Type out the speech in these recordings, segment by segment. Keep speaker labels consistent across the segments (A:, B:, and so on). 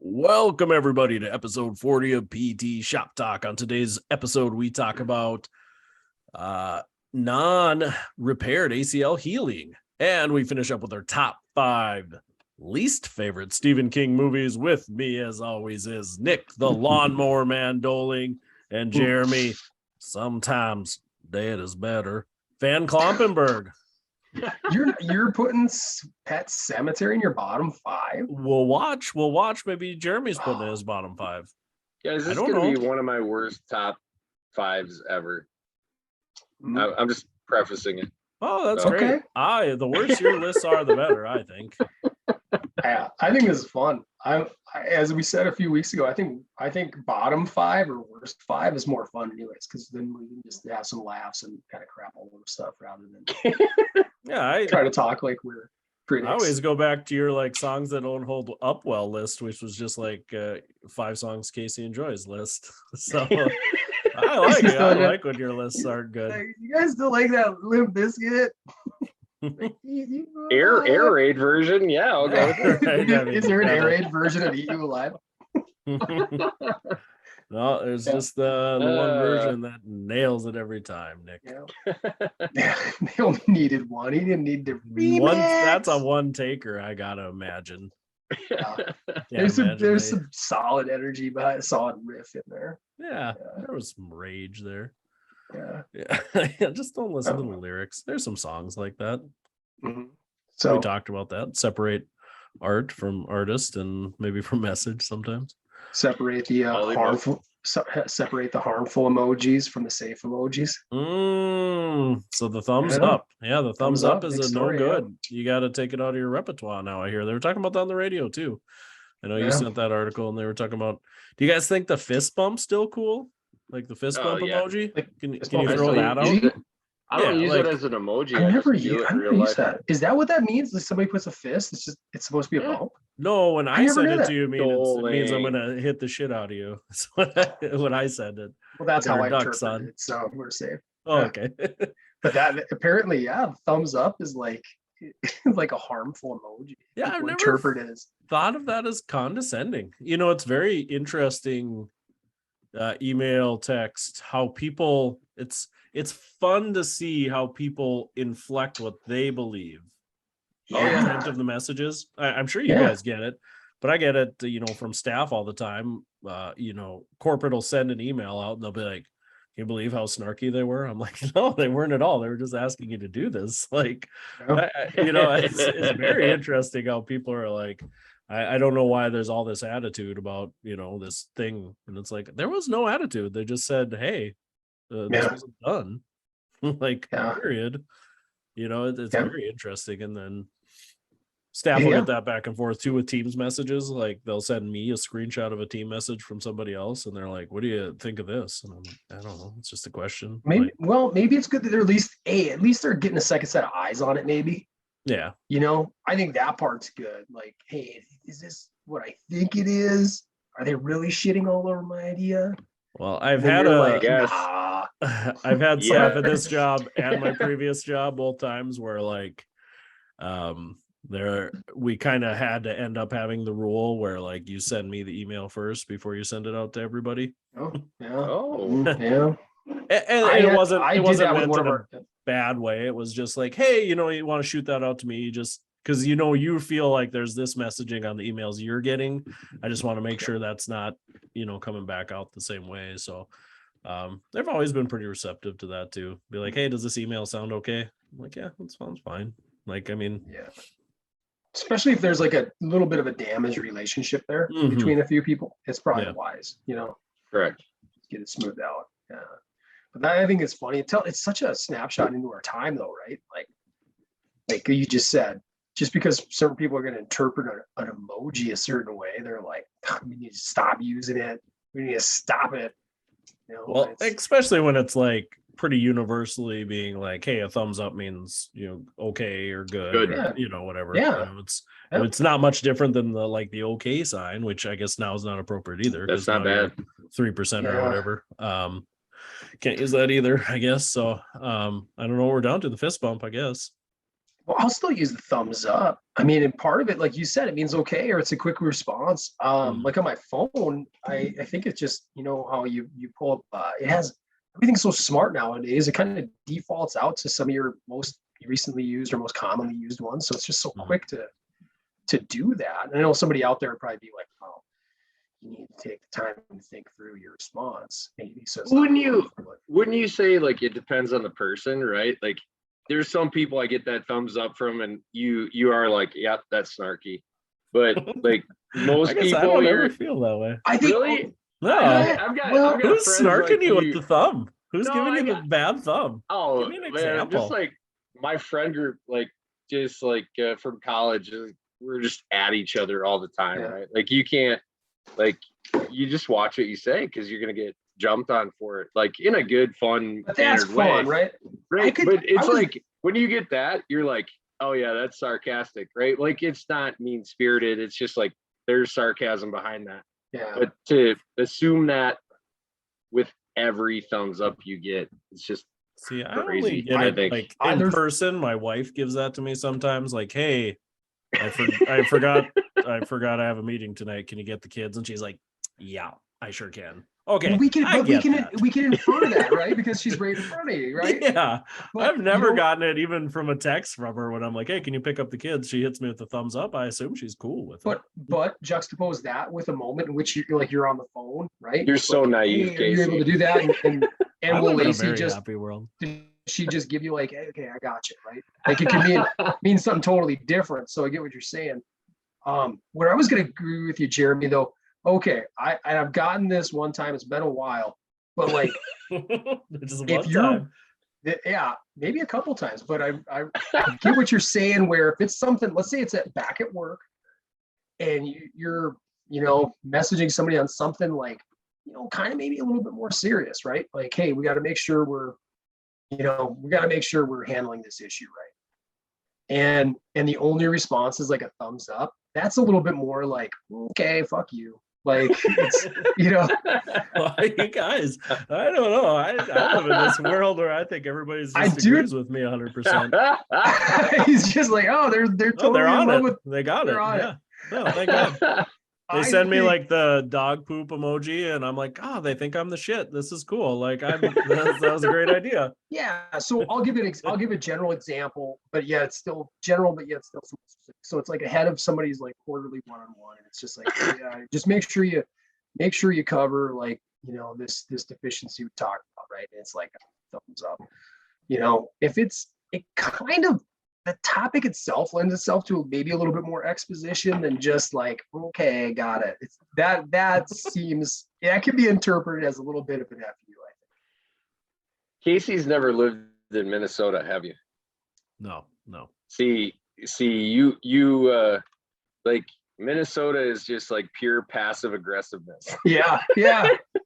A: Welcome, everybody, to episode 40 of PT Shop Talk. On today's episode, we talk about non-repaired ACL healing, and we finish up with our top 5 least favorite Stephen King movies. With me, as always, is Nick, the Lawnmower Man Doling, and Jeremy, sometimes dead is better, Van Klompenberg.
B: You're putting Pet Cemetery in your bottom 5?
A: We'll watch. Maybe Jeremy's putting in his bottom 5.
C: Guys, this is going to be one of my worst top 5s ever. I'm just prefacing it.
A: Oh, that's great. The worse your lists are, the better, I think.
B: Yeah, I think this is fun. As we said a few weeks ago, I think bottom 5 or worst 5 is more fun anyways, because then we can just have some laughs and kind of crap all over stuff rather than
A: I
B: try to talk like we're critics.
A: I always go back to your like songs that don't hold up well list, which was just like 5 songs Casey enjoys list. So I like it. I like when your lists aren't good.
B: You guys still like that Limp Bizkit?
C: Air raid version, yeah, I'll go with
B: it. Is there an air raid version of Eat You Alive?
A: No, there's just the one version that nails it every time, Nick.
B: Yeah. They only needed one. He didn't need the remix.
A: That's a one taker, I gotta imagine.
B: There's some solid energy behind, solid riff in there.
A: Yeah, there was some rage there.
B: Yeah.
A: Just don't listen to the lyrics. There's some songs like that.
B: Mm-hmm. So
A: we talked about that. Separate art from artist and maybe from message sometimes.
B: Separate the harmful emojis from the safe emojis.
A: So the thumbs up. Yeah, the thumbs up is no good.
B: Yeah.
A: You got to take it out of your repertoire now. I hear they were talking about that on the radio too. I know you sent that article and they were talking about. Do you guys think the fist bump's still cool? Like the fist bump emoji?
B: Like,
A: can you throw that out?
C: I don't use it as an emoji.
B: I never use that. Is that what that means? Like somebody puts a fist? It's supposed to be a bump?
A: No, when I send it to you, it means I'm gonna hit the shit out of you. When I send it.
B: Well, that's how I interpret it. So we're safe.
A: Oh, okay.
B: But that apparently, thumbs up is like a harmful emoji.
A: Yeah, I've never thought of that as condescending. It's very interesting. Email, text, how people. It's fun to see how people inflect what they believe. The intent of the messages. I'm sure you guys get it, but I get it, from staff all the time. Corporate will send an email out and they'll be like, "Can you believe how snarky they were?" I'm like, "No, they weren't at all. They were just asking you to do this." Like, it's very interesting how people are like, I don't know why there's all this attitude about, this thing. And it's like, there was no attitude. They just said, hey, this wasn't done. Period. It's very interesting. And then staff will get that back and forth too with Teams messages. Like they'll send me a screenshot of a team message from somebody else. And they're like, what do you think of this? And I'm like, I don't know. It's just a question.
B: Maybe it's good that they're at least they're getting a second set of eyes on it. Maybe.
A: Yeah.
B: I think that part's good. Like, hey, is this what I think it is? Are they really shitting all over my idea?
A: Well, I've had staff at this job and my previous job both times where like we kind of had to end up having the rule where like you send me the email first before you send it out to everybody.
B: And
A: it wasn't meant in a bad way. It was just like, hey, you want to shoot that out to me just because you feel like there's this messaging on the emails you're getting. I just want to make sure that's not coming back out the same way. So they've always been pretty receptive to that too. Be like, hey, does this email sound okay? I'm like, yeah, that sounds fine. Like, I mean,
B: especially if there's like a little bit of a damaged relationship there between a few people, it's probably wise,
C: Correct.
B: Get it smoothed out. Yeah. But that, I think it's funny. It's such a snapshot into our time though, right? Like you just said, just because certain people are going to interpret an emoji a certain way, they're like, we need to stop using it. We need to stop it.
A: Well, especially when it's like pretty universally being like, hey, a thumbs up means, okay or good. Or, whatever.
B: Yeah.
A: It's not much different than the okay sign, which I guess now is not appropriate either.
C: That's not bad.
A: 3% or whatever. Can't use that either, I guess. So I don't know what we're down to, the fist bump, I guess.
B: Well, I'll still use the thumbs up. I mean, and part of it, like you said, it means okay, or it's a quick response. Like on my phone, I think it's just, you know, how you pull up, it has everything's so smart nowadays. It kind of defaults out to some of your most recently used or most commonly used ones. So it's just so quick to do that. And I know somebody out there would probably be like, oh, you need to take the time and think through your response, maybe. So
C: wouldn't you say like it depends on the person, right? Like there's some people I get that thumbs up from, and you are like, yep, that's snarky. But like most people,
A: I don't ever feel that way.
B: I think
A: really no.
C: I've got
A: who's snarking
C: like
A: you with the thumb? Who's giving you the bad thumb?
C: Oh,
A: give me an
C: man,
A: example.
C: just like my friend group, like just like from college, we're just at each other all the time, right? Like you can't, like you just watch what you say because you're gonna get jumped on for it, like in a good, fun,
B: but that's fun,
C: way. Right? But it's like when you get that, you're like, oh yeah, that's sarcastic, right? Like it's not mean spirited. It's just like there's sarcasm behind that.
B: Yeah.
C: But to assume that with every thumbs up you get, it's just
A: see, I
C: crazy.
A: only get it like in person. My wife gives that to me sometimes. Like, hey, I forgot I have a meeting tonight. Can you get the kids? And she's like, yeah, I sure can. Okay,
B: well, we can infer that, right? Because she's right in front of you, right?
A: Yeah, but I've never gotten it even from a text from her when I'm like, hey, can you pick up the kids? She hits me with the thumbs up. I assume she's cool with it.
B: But juxtapose that with a moment in which you're on the phone, right?
C: You're so naive,
B: hey,
C: Casey.
B: You're able to do that, and
A: I live in a very happy world.
B: She just give you like, hey, okay, I got you, right? Like it can mean something totally different. So I get what you're saying. Where I was going to agree with you, Jeremy, though. Okay, I've gotten this one time. It's been a while, but like,
A: if you're,
B: yeah, maybe a couple times. But I get what you're saying. Where if it's something, let's say it's back at work, and you're messaging somebody on something like, kind of maybe a little bit more serious, right? Like, hey, we got to make sure we're handling this issue right. And the only response is like a thumbs up. That's a little bit more like, okay, fuck you. Like, it's,
A: well, you guys, I don't know. I live in this world where I think everybody agrees with me 100%.
B: He's just like, oh, they're totally
A: they're on
B: in love
A: it.
B: with,
A: they got it. Yeah. No, thank God. They send me like the dog poop emoji, and I'm like, oh, they think I'm the shit. This is cool. Like, that was a great idea.
B: Yeah. So I'll give a general example, but yeah, it's still general, but yet still specific. So it's like ahead of somebody's like quarterly one-on-one, and it's just like, yeah, just make sure you cover like, this deficiency we talked about, right? And it's like a thumbs up. If it kind of, the topic itself lends itself to maybe a little bit more exposition than just like, okay, got it. It's that seems, that can be interpreted as a little bit of an FU, I think.
C: Casey's never lived in Minnesota, have you?
A: No.
C: See, you like Minnesota is just like pure passive aggressiveness.
B: Yeah,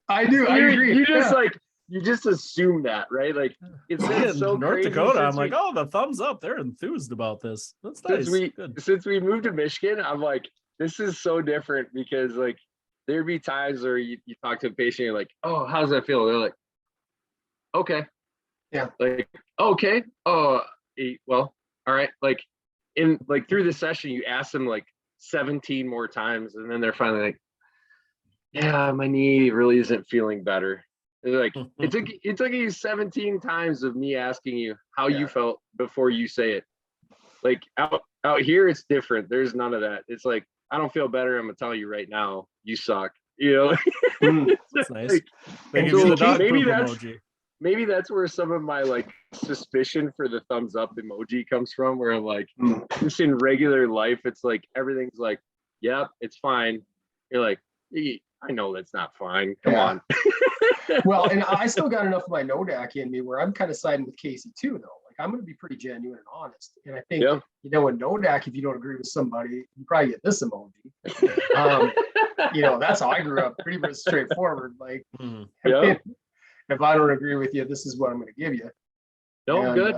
B: I do. I agree.
C: You just like, you just assume that, right? Like it's so
A: North Dakota. I'm like, oh, the thumbs up. They're enthused about this. That's nice.
C: Since we moved to Michigan, I'm like, this is so different because like there'd be times where you talk to a patient, you're like, oh, how's that feel? They're like, okay.
B: Yeah.
C: Like, okay. Oh, well, all right. Like through the session, you ask them like 17 more times, and then they're finally like, yeah, my knee really isn't feeling better. They're like, it took you 17 times of me asking you how you felt before you say it. Like out here, it's different. There's none of that. It's like, I don't feel better. I'm gonna tell you right now, you suck.
A: That's nice.
C: So maybe that's where some of my like suspicion for the thumbs up emoji comes from, where I'm like, just in regular life, it's like everything's like, yep, it's fine. You're like, I know that's not fine. Come on.
B: Well, and I still got enough of my NODAC in me where I'm kind of siding with Casey too, though. Like, I'm going to be pretty genuine and honest. And I think, in NODAC, if you don't agree with somebody, you probably get this emoji. That's how I grew up, pretty much straightforward. Like, if I don't agree with you, this is what I'm going to give you.
C: Good.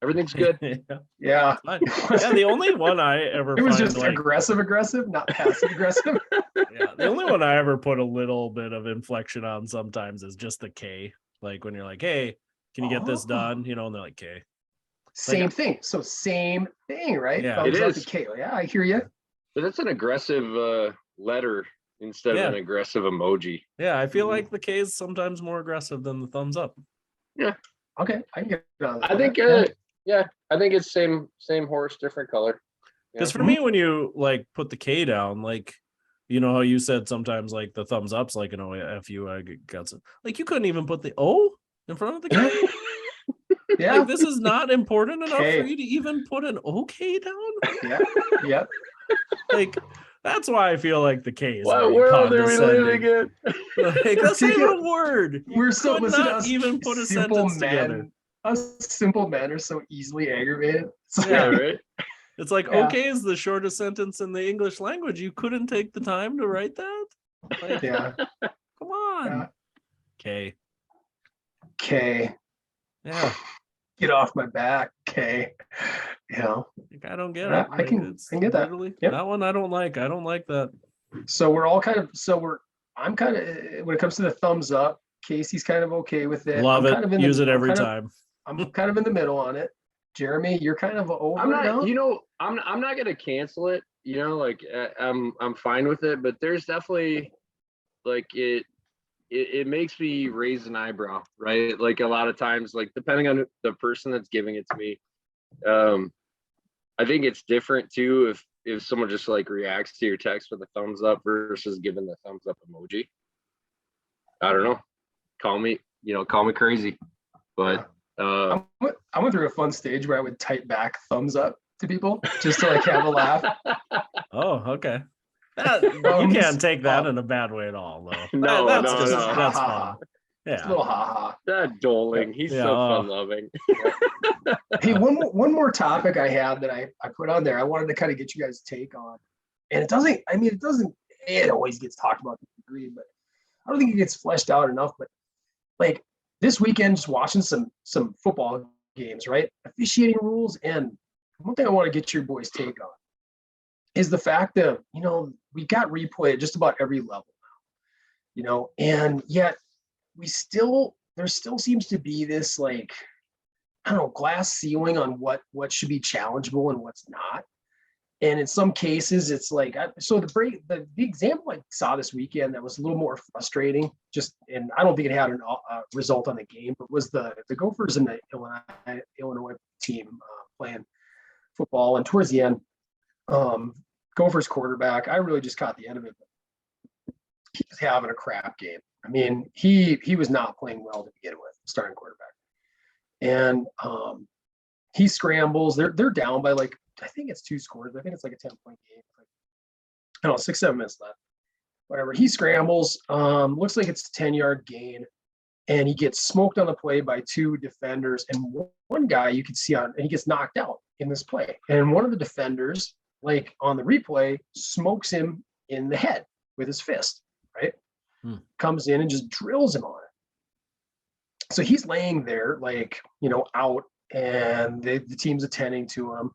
C: Everything's good.
B: Yeah.
A: The only one I ever
B: it was just like, aggressive, not passive aggressive.
A: Yeah, the only one I ever put a little bit of inflection on sometimes is just the K. Like when you're like, hey, can you get this done? And they're like, K.
B: Same thing. So same thing, right?
A: Yeah.
B: Thumbs
C: It
B: up
C: is.
B: and K. Yeah, I hear you.
C: But that's an aggressive letter instead
A: Yeah.
C: of an aggressive emoji.
A: Yeah, I feel
B: Mhm.
A: like the K is sometimes more aggressive than the thumbs up.
B: Okay, I can get on that.
C: I think
B: Yeah.
C: I think it's same horse, different color.
A: Because
C: Yeah.
A: for me, when you like put the K down, like, you know how you said sometimes like the thumbs up's like, F you, I got some. Like you couldn't even put the O in front of the K.
B: Yeah.
A: Like this is not important enough for
B: K.
A: you to even put an OK down.
B: Yeah. Yeah.
A: Like that's why I feel like the K is
C: What
A: very
C: world are we living
A: condescending.
C: in?
A: Like that's not
B: Taking-
A: even a word. You
B: We're so
A: could
B: listen to
A: not
B: us
A: even put a
B: simple
A: sentence together.
B: men. Us simple men are so easily aggravated. It's
C: Yeah,
B: like,
C: right.
A: It's like
B: Yeah.
A: OK is the shortest sentence in the English language. You couldn't take the time to write that. Like,
B: yeah.
A: come on.
B: Yeah.
A: K.
B: K.
A: Yeah.
B: Get off my back, K. You know.
A: Like, I don't get
B: Yeah,
A: it.
B: I
A: Like,
B: can
A: it's
B: get that.
A: literally
B: Yep.
A: that one I don't like. I don't like that.
B: So we're all kind of I'm kind of when it comes to the thumbs up, Casey's kind of okay with it.
A: Love
B: I'm
A: it.
B: kind of in
A: Use
B: the,
A: it
B: I'm
A: every
B: kind of-
A: time.
B: I'm kind of in the middle on it. Jeremy, you're kind of over
C: I'm
B: it now?
C: not. I'm not gonna cancel it. Like I'm fine with it. But there's definitely like it makes me raise an eyebrow, right? Like a lot of times, like depending on the person that's giving it to me, I think it's different too if someone just like reacts to your text with a thumbs up versus giving the thumbs up emoji. I don't know. Call me crazy, but
B: I went through a fun stage where I would type back thumbs up to people just to like have a laugh.
A: Oh, okay. That you
B: Thumbs
A: can't take that
B: up.
A: in a bad way at all, though.
C: No,
A: that's
C: no,
A: just
C: no.
A: that's
B: Ha, ha,
A: fun.
B: ha. It's a
A: Yeah.
B: little ha
C: that doling, he's
A: Yeah,
C: so fun loving.
B: ha. Hey, one more topic I had that I put on there. I wanted to kind of get you guys' take on. And it always gets talked about to a degree, but I don't think it gets fleshed out enough. But like this weekend, just watching some football games, right? Officiating rules. And one thing I want to get your boys' take on is the fact that, we got replay at just about every level now, and yet there still seems to be this like, I don't know, glass ceiling on what should be challengeable and what's not. And in some cases, it's like, so the example I saw this weekend that was a little more frustrating, and I don't think it had a result on the game, but was the Gophers and the Illinois team playing football. And towards the end, Gophers quarterback, I really just caught the end of it. He was having a crap game. I mean, he was not playing well to begin with, starting quarterback. And he scrambles. They're down by like, I think it's 2 scores. I think it's like a 10-point game. I don't know, 6-7 minutes left. Whatever. He scrambles. Looks like it's a 10-yard gain. And he gets smoked on the play by 2 defenders. And one guy you could see and he gets knocked out in this play. And one of the defenders, like on the replay, smokes him in the head with his fist, right? Comes in and just drills him on it. So he's laying there like, out, and the team's attending to him.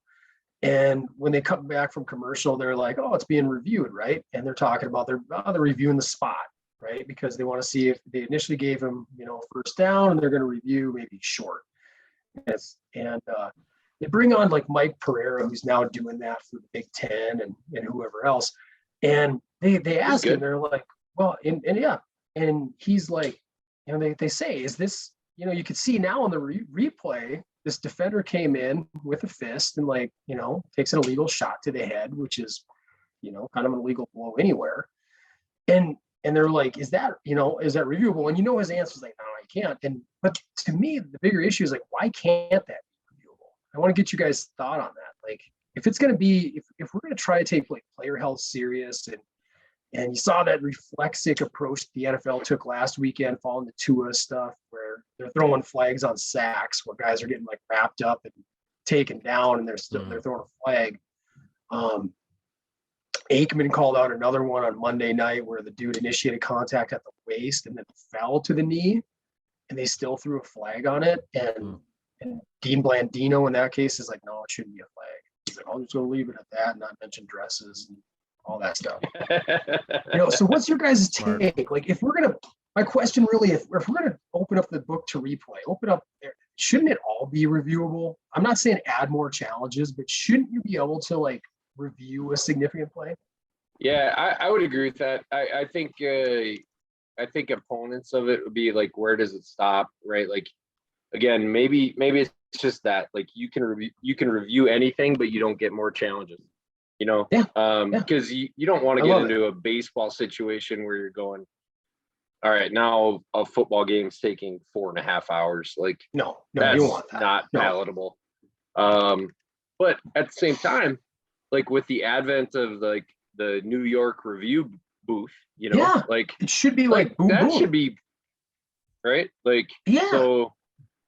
B: And when they come back from commercial, they're like, oh, it's being reviewed, right? And they're talking about they're reviewing the spot, right? Because they want to see if they initially gave him, first down, and they're going to review maybe short. And they bring on like Mike Pereira, who's now doing that for the Big Ten and whoever else. And they ask him, they're like, well, and yeah. And he's like, they say, is this, you could see now on the replay, this defender came in with a fist and like, takes an illegal shot to the head, which is, kind of an illegal blow anywhere. And they're like, is that reviewable? And his answer is like, no, I can't. But to me, the bigger issue is like, why can't that be reviewable? I want to get you guys' thought on that. Like, if it's going to be, if we're going to try to take like player health serious, and you saw that reflexive approach the NFL took last weekend following the Tua stuff, where they're throwing flags on sacks, where guys are getting like wrapped up and taken down, and they're throwing a flag. Aikman called out another one on Monday night where the dude initiated contact at the waist and then fell to the knee, and they still threw a flag on it. And Dean Blandino in that case is like, no, it shouldn't be a flag. He's like, I'm just going to leave it at that and not mention dresses and all that stuff. So what's your guys' take? Like, if we're going to, my question really, if we're going to open up the book to replay, open up shouldn't it all be reviewable? I'm not saying add more challenges, but shouldn't you be able to like review a significant play?
C: Yeah, I would agree with that. I think opponents of it would be like, where does it stop, right? Like, again, maybe it's just that like you can review anything, but you don't get more challenges.
B: Yeah.
C: Because you don't want to get into a baseball situation where you're going, all right, now a football game's taking 4.5 hours. Like,
B: No, you
C: that's
B: don't want that.
C: not palatable. But at the same time, like with the advent of like the New York review booth, like
B: it should be like boom,
C: that
B: boom.
C: should be right. Like,
B: yeah.
C: So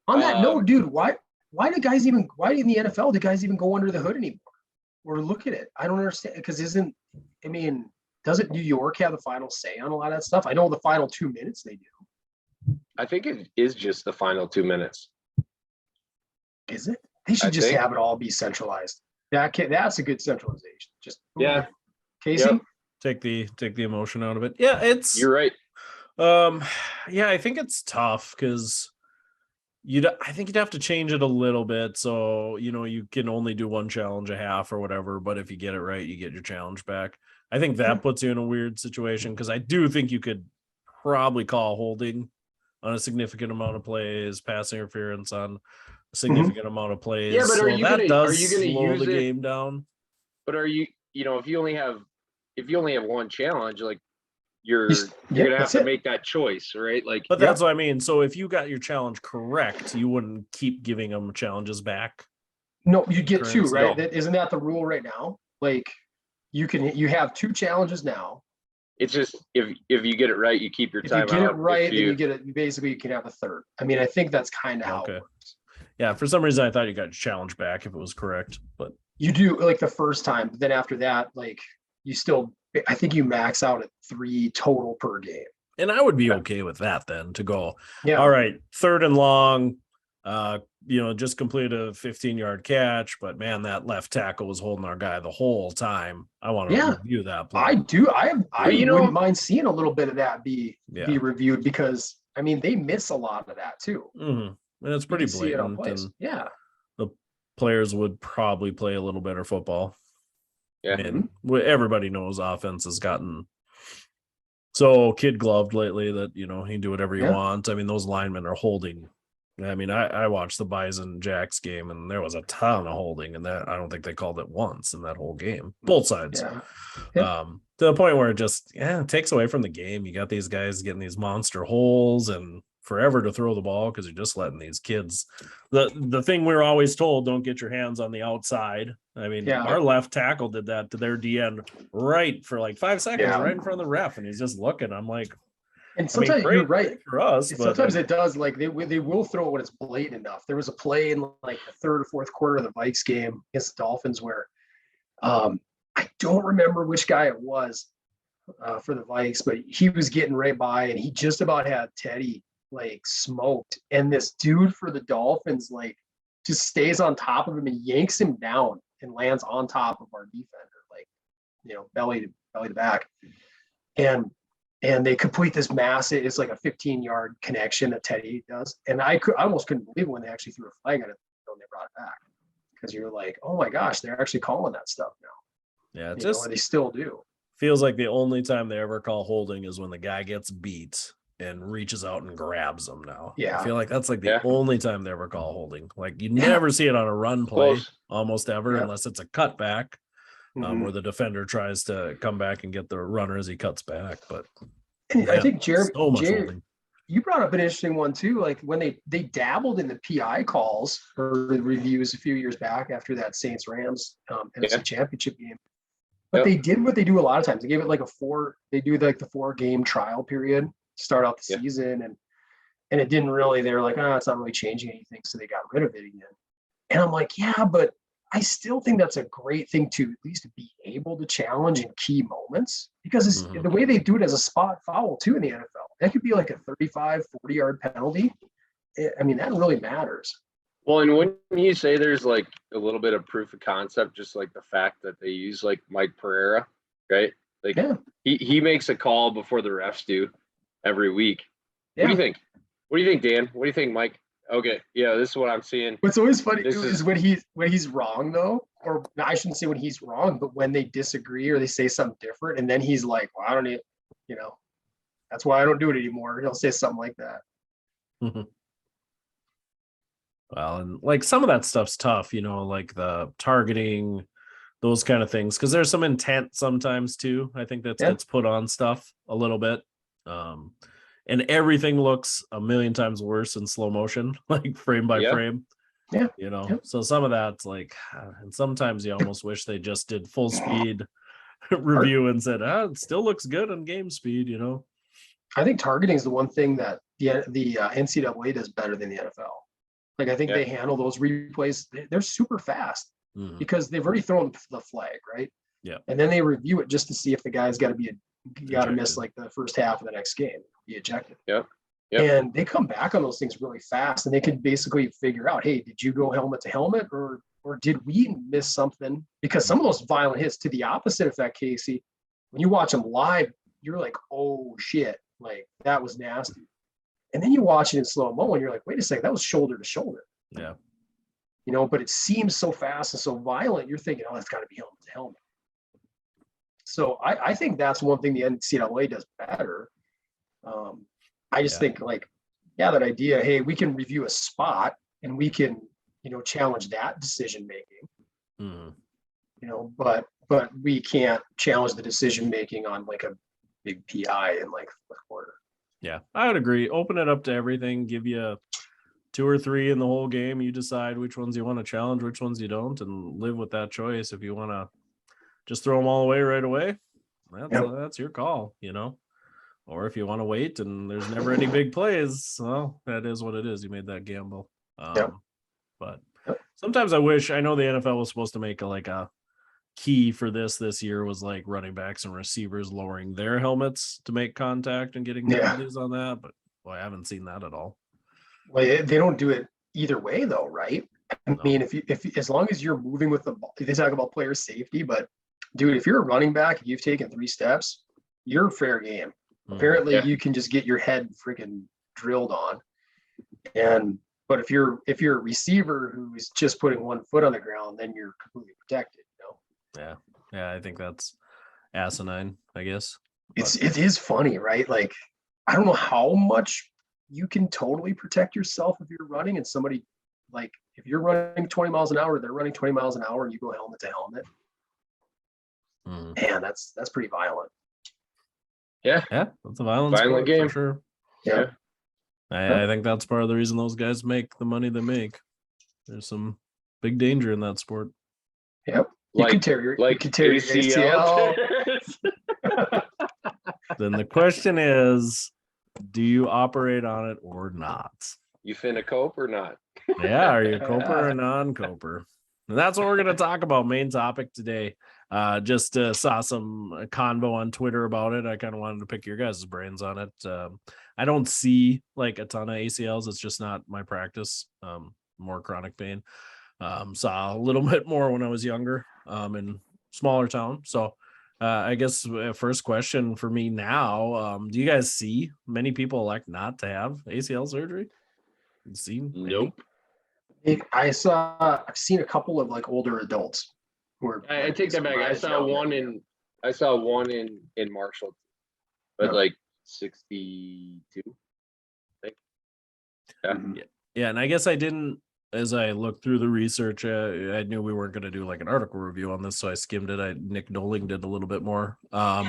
B: on that note, dude, why in the NFL do guys even go under the hood anymore or look at it? I don't understand, because doesn't New York have the final say on a lot of that stuff? I know the final 2 minutes they do.
C: I think it is just the final 2 minutes.
B: Is it? They should just have it all be centralized. That's a good centralization. Just
C: yeah.
B: Casey,
C: Yep.
A: Take the emotion out of it. Yeah,
C: You're right.
A: Yeah, I think it's tough because I think you'd have to change it a little bit. So, you can only do one challenge a half or whatever, but if you get it right, you get your challenge back. I think that puts you in a weird situation, because I do think you could probably call holding on a significant amount of plays, pass interference on a significant amount of plays.
C: Yeah, but
A: so
C: are you
A: that
C: gonna
A: slow
C: use
A: the
C: it,
A: game down.
C: But are you if you only have one challenge, like you're gonna have to make that choice, right? Like,
A: but that's what I mean. So if you got your challenge correct, you wouldn't keep giving them challenges back.
B: No, you get two, right?
C: No.
B: Isn't that the rule right now? Like, you have 2 challenges now.
C: It's just if you get it right, you keep your time.
B: If you get it right, then you get it. Basically, you can have a third. I mean, I think that's kind of how it works.
A: Yeah, for some reason I thought you got your challenge back if it was correct, but
B: you do like the first time. But then after that, like you still, I think you max out at 3 total per game.
A: And I would be okay with that then, to go,
B: yeah,
A: all right, 3rd and long, just completed a 15-yard catch, but man, that left tackle was holding our guy the whole time. I want to review that play.
B: I do. I wouldn't mind seeing a little bit of that be reviewed, because I mean they miss a lot of that too.
A: Mm-hmm. And it's pretty blatant. And the players would probably play a little better football.
C: Yeah.
A: And everybody knows offense has gotten so kid gloved lately that, he can do whatever you want. I mean, those linemen are holding. I mean, I watched the Bison Jacks game, and there was a ton of holding, and that I don't think they called it once in that whole game, both sides. To the point where it just it takes away from the game. You got these guys getting these monster holes and forever to throw the ball because you're just letting these kids. The thing we were always told: don't get your hands on the outside. I mean, our left tackle did that to their DN right for like 5 seconds, right in front of the ref, and he's just looking. I'm like.
B: And sometimes you're right
A: for us.
B: Sometimes it does, like they will throw it when it's blatant enough. There was a play in like the 3rd or 4th quarter of the Vikes game against the Dolphins where I don't remember which guy it was for the Vikes, but he was getting right by and he just about had Teddy like smoked. And this dude for the Dolphins like just stays on top of him and yanks him down and lands on top of our defender, like belly to back. And they complete this massive, it's like a 15-yard connection that Teddy does. And I almost couldn't believe it when they actually threw a flag on it when they brought it back. Because you're like, oh my gosh, they're actually calling that stuff now.
A: Yeah,
B: they still do.
A: Feels like the only time they ever call holding is when the guy gets beat and reaches out and grabs them now.
B: Yeah.
A: I feel like that's like the only time they ever call holding. Like you never see it on a run play almost ever, unless it's a cutback. Where the defender tries to come back and get the runner as he cuts back. But
B: I think Jeremy, you brought up an interesting one too. Like when they dabbled in the PI calls or the reviews a few years back after that Saints Rams NFC Championship game. But they did what they do a lot of times. They gave it like they do like the 4-game trial period to start out the season. And it didn't really, they were like, it's not really changing anything. So they got rid of it again. And I'm like, but I still think that's a great thing to at least be able to challenge in key moments, because it's the way they do it as a spot foul too in the NFL. That could be like a 35, 40-yard penalty. I mean, that really matters.
C: Well, and when you say there's like a little bit of proof of concept, just like the fact that they use like Mike Pereira, right? Like he makes a call before the refs do every week. What do you think? What do you think, Dan? What do you think, Mike? Okay, yeah, this is what I'm seeing.
B: What's always funny
C: This
B: is when he's wrong though, or I shouldn't say when he's wrong, but when they disagree or they say something different, and then he's like, "Well, I don't need, you know, that's why I don't do it anymore." He'll say something like that.
A: Well, and like some of that stuff's tough, like the targeting, those kind of things, because there's some intent sometimes too. I think that
B: Yeah.
A: gets put on stuff a little bit. And everything looks a million times worse in slow motion, like frame by
C: Yeah.
A: frame.
B: Yeah.
A: So some of that's like, and sometimes you almost wish they just did full speed review and said, it still looks good on game speed,
B: I think targeting is the one thing that the NCAA does better than the NFL. Like I think they handle those replays. They're super fast because they've already thrown the flag, right?
A: Yeah.
B: And then they review it just to see if the guy's got to miss like the first half of the next game, be ejected.
C: Yep.
B: And they come back on those things really fast, and they can basically figure out, hey, did you go helmet to helmet, or did we miss something? Because some of those violent hits, to the opposite effect, Casey, when you watch them live, you're like, oh shit, like that was nasty. And then you watch it in slow mo, and you're like, wait a second, that was shoulder to shoulder.
A: Yeah.
B: But it seems so fast and so violent. You're thinking, oh, it's got to be helmet to helmet. So I think that's one thing the NCAA does better. I just think that idea, hey, we can review a spot and we can, challenge that decision making, but we can't challenge the decision making on like a big PI in like fourth quarter.
A: Yeah, I would agree. Open it up to everything. Give you 2 or 3 in the whole game. You decide which ones you want to challenge, which ones you don't, and live with that choice. If you want to just throw them all away right away, that's your call, Or if you want to wait and there's never any big plays, well, that is what it is. You made that gamble. But sometimes I know the NFL was supposed to make a key for this year was like running backs and receivers lowering their helmets to make contact and getting penalties on that. But boy, I haven't seen that at all.
B: Well, they don't do it either way though, right? I mean, if as long as you're moving with the ball, they talk about player safety, but dude, if you're a running back and you've taken 3 steps, you're fair game. Apparently you can just get your head freaking drilled on. But if you're a receiver who's just putting 1 foot on the ground, then you're completely protected,
A: Yeah, I think that's asinine, I guess.
B: It is funny, right? Like, I don't know how much you can totally protect yourself if you're running and somebody, like, if you're running 20 miles an hour, they're running 20 miles an hour and you go helmet to helmet. Man, that's pretty violent.
A: Yeah, that's a
C: violent game
A: for sure.
B: Yeah.
A: I think that's part of the reason those guys make the money they make. There's some big danger in that sport.
B: Yep. You could tear your ACL.
A: Then the question is, do you operate on it or not?
C: You finna cope or not?
A: Yeah, are you a coper or non-coper? And that's what we're going to talk about. Main topic today. Just saw some convo on Twitter about it. I kind of wanted to pick your guys' brains on it. I don't see like a ton of ACLs. It's just not my practice. More chronic pain. Saw a little bit more when I was younger in smaller town. So I guess first question for me now, do you guys see many people elect not to have ACL surgery?
C: Nope.
B: I've seen a couple of like older adults who are.
C: I take that back. I saw one in Marshall, but like 62. I think.
A: Yeah, and I guess I didn't. As I looked through the research, I knew we weren't going to do like an article review on this, so I skimmed it. Nick Doling did a little bit more. I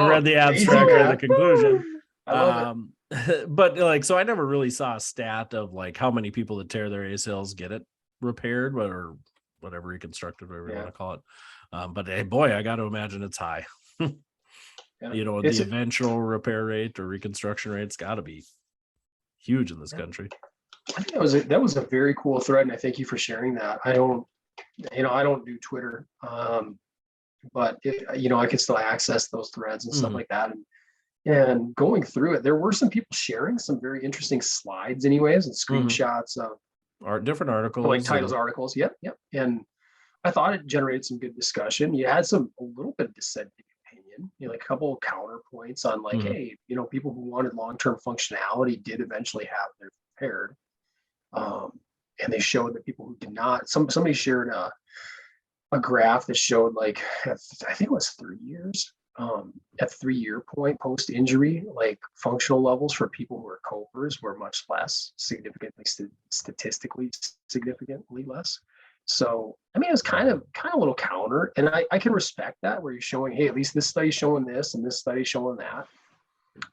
A: read the abstract or the conclusion.
B: I love it.
A: But like, so I never really saw a stat of like how many people that tear their ACLs get it repaired, or whatever, reconstructed, whatever you want to call it. But hey, boy, I got to imagine it's high. The eventual repair rate or reconstruction rate's got to be huge in this country.
B: I think that was a very cool thread, and I thank you for sharing that. I don't do Twitter, but I can still access those threads and stuff like that. And going through it, there were some people sharing some very interesting slides, anyways, and screenshots of
A: different articles,
B: like titles, articles. Yep. And I thought it generated some good discussion. You had a little bit of dissenting opinion, like a couple of counterpoints on like, hey, people who wanted long-term functionality did eventually have their repaired. And they showed that people who did not, somebody shared a graph that showed like, I think it was 3 years, at 3 year point post injury, like functional levels for people who are copers were much less, significantly, statistically significantly less. So, I mean, it was kind of a little counter, and I can respect that, where you're showing, hey, at least this study's showing this and this study's showing that.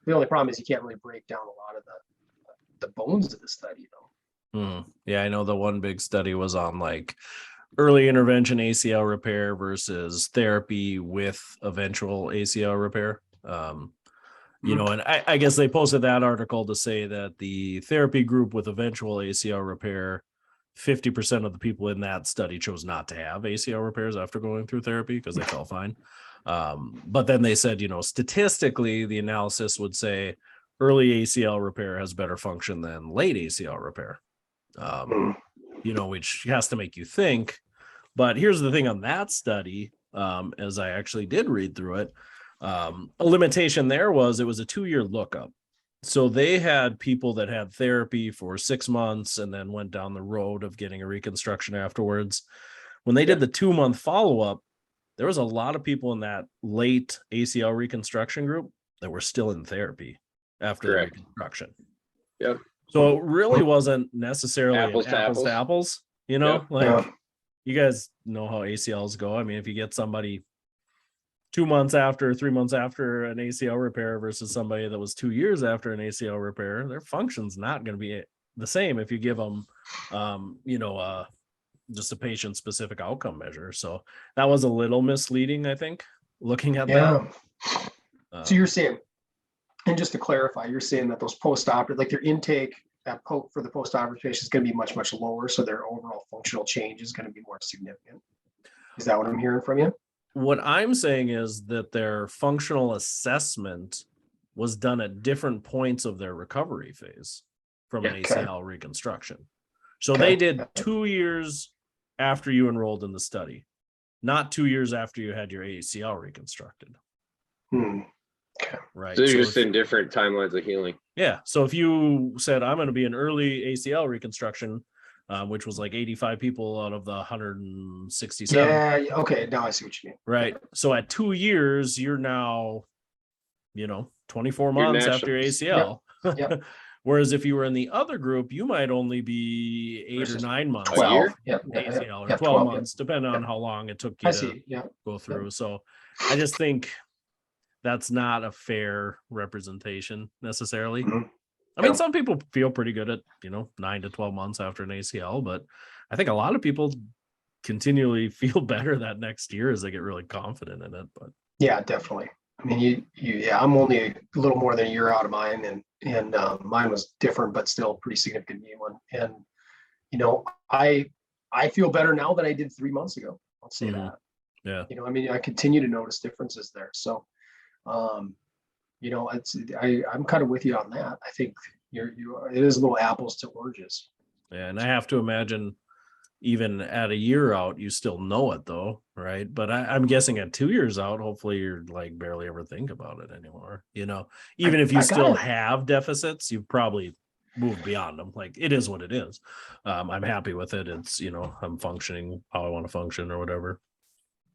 B: The only problem is you can't really break down a lot of the bones of the study, though.
A: Yeah, I know the one big study was on like early intervention ACL repair versus therapy with eventual ACL repair. You know, and I guess they posted that article to say that the therapy group with eventual ACL repair, 50% of the people in that study chose not to have ACL repairs after going through therapy because they felt fine. But then they said, you know, statistically, the analysis would say early ACL repair has better function than late ACL repair. You know, which has to make you think. But here's the thing on that study, as I actually did read through it, a limitation there was it was a 2-year lookup. So they had people that had therapy for 6 months and then went down the road of getting a reconstruction afterwards. When they did the 2-month follow-up, there was a lot of people in that late ACL reconstruction group that were still in therapy after the reconstruction.
C: Yep.
A: So it really wasn't necessarily
C: Apples to
A: apples, you know, you guys know how ACLs go. I mean, if you get somebody 2 months after, 3 months after an ACL repair versus somebody that was 2 years after an ACL repair, their function's not going to be the same if you give them, you know, just a patient specific outcome measure. So that was a little misleading, I think, looking at that.
B: So you're saying, and just to clarify, you're saying that those post-operative, like their intake for the post-operative patient is going to be much, much lower. So their overall functional change is going to be more significant. Is that what I'm hearing from you?
A: What I'm saying is that their functional assessment was done at different points of their recovery phase from an ACL reconstruction. So they did 2 years after you enrolled in the study, not 2 years after you had your ACL reconstructed. Right.
C: So you're just in different timelines of healing.
A: Yeah. So if you said, I'm going to be an early ACL reconstruction, which was like 85 people out of the 167.
B: Yeah. Okay. Now I see what you mean.
A: Right. So at 2 years, you're now, you know, 24 months after your ACL.
B: Yep.
A: Whereas if you were in the other group, you might only be 8 or 9 months.
B: 12.
A: ACL or 12 months, depending on how long it took you to go through. So I just think that's not a fair representation necessarily. I mean, some people feel pretty good at, you know, 9 to 12 months after an ACL, but I think a lot of people continually feel better that next year as they get really confident in it. But
B: yeah, definitely. I mean, I'm only a little more than a year out of mine, and mine was different, but still a pretty significant one. And you know, I feel better now than I did 3 months ago. I'll say that.
A: Yeah.
B: You know, I mean, I continue to notice differences there. So, you know, I'm kind of with you on that. I think it is a little apples to oranges.
A: Yeah, and I have to imagine even at a year out, you still know it though, right? But I'm guessing at 2 years out, hopefully you're like barely ever think about it anymore. You know, even if you still have deficits, you've probably moved beyond them. Like it is what it is. I'm happy with it. It's, you know, I'm functioning how I want to function or whatever.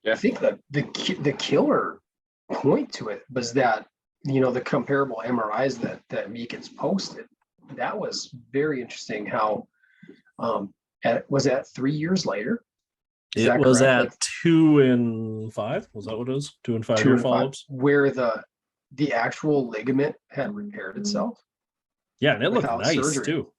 B: Yeah. I think that the killer point to it was that, you know, the comparable MRIs that Meekins posted, that was very interesting how was that 3 years later?
A: It was correct? At 2 and 5. Was that what it was? 2 and 5 year follow-ups,
B: where the actual ligament had repaired itself.
A: Yeah, and it looked nice surgery too.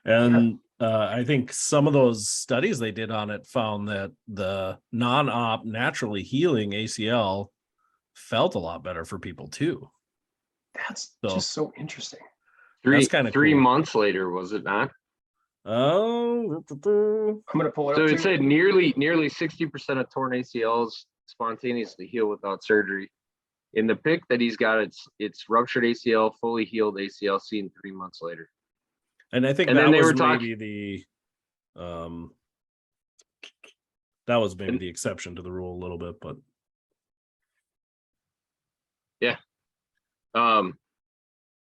A: And I think some of those studies they did on it found that the non-op naturally healing ACL felt a lot better for people too.
B: That's just so interesting.
C: That's kind of 3 months later, was it not?
A: Oh,
B: I'm gonna pull it up.
C: So it said nearly 60% of torn ACLs spontaneously heal without surgery. In the pic that he's got, it's ruptured ACL, fully healed ACL seen 3 months later.
A: And I think that was maybe the exception to the rule a little bit, but
C: yeah.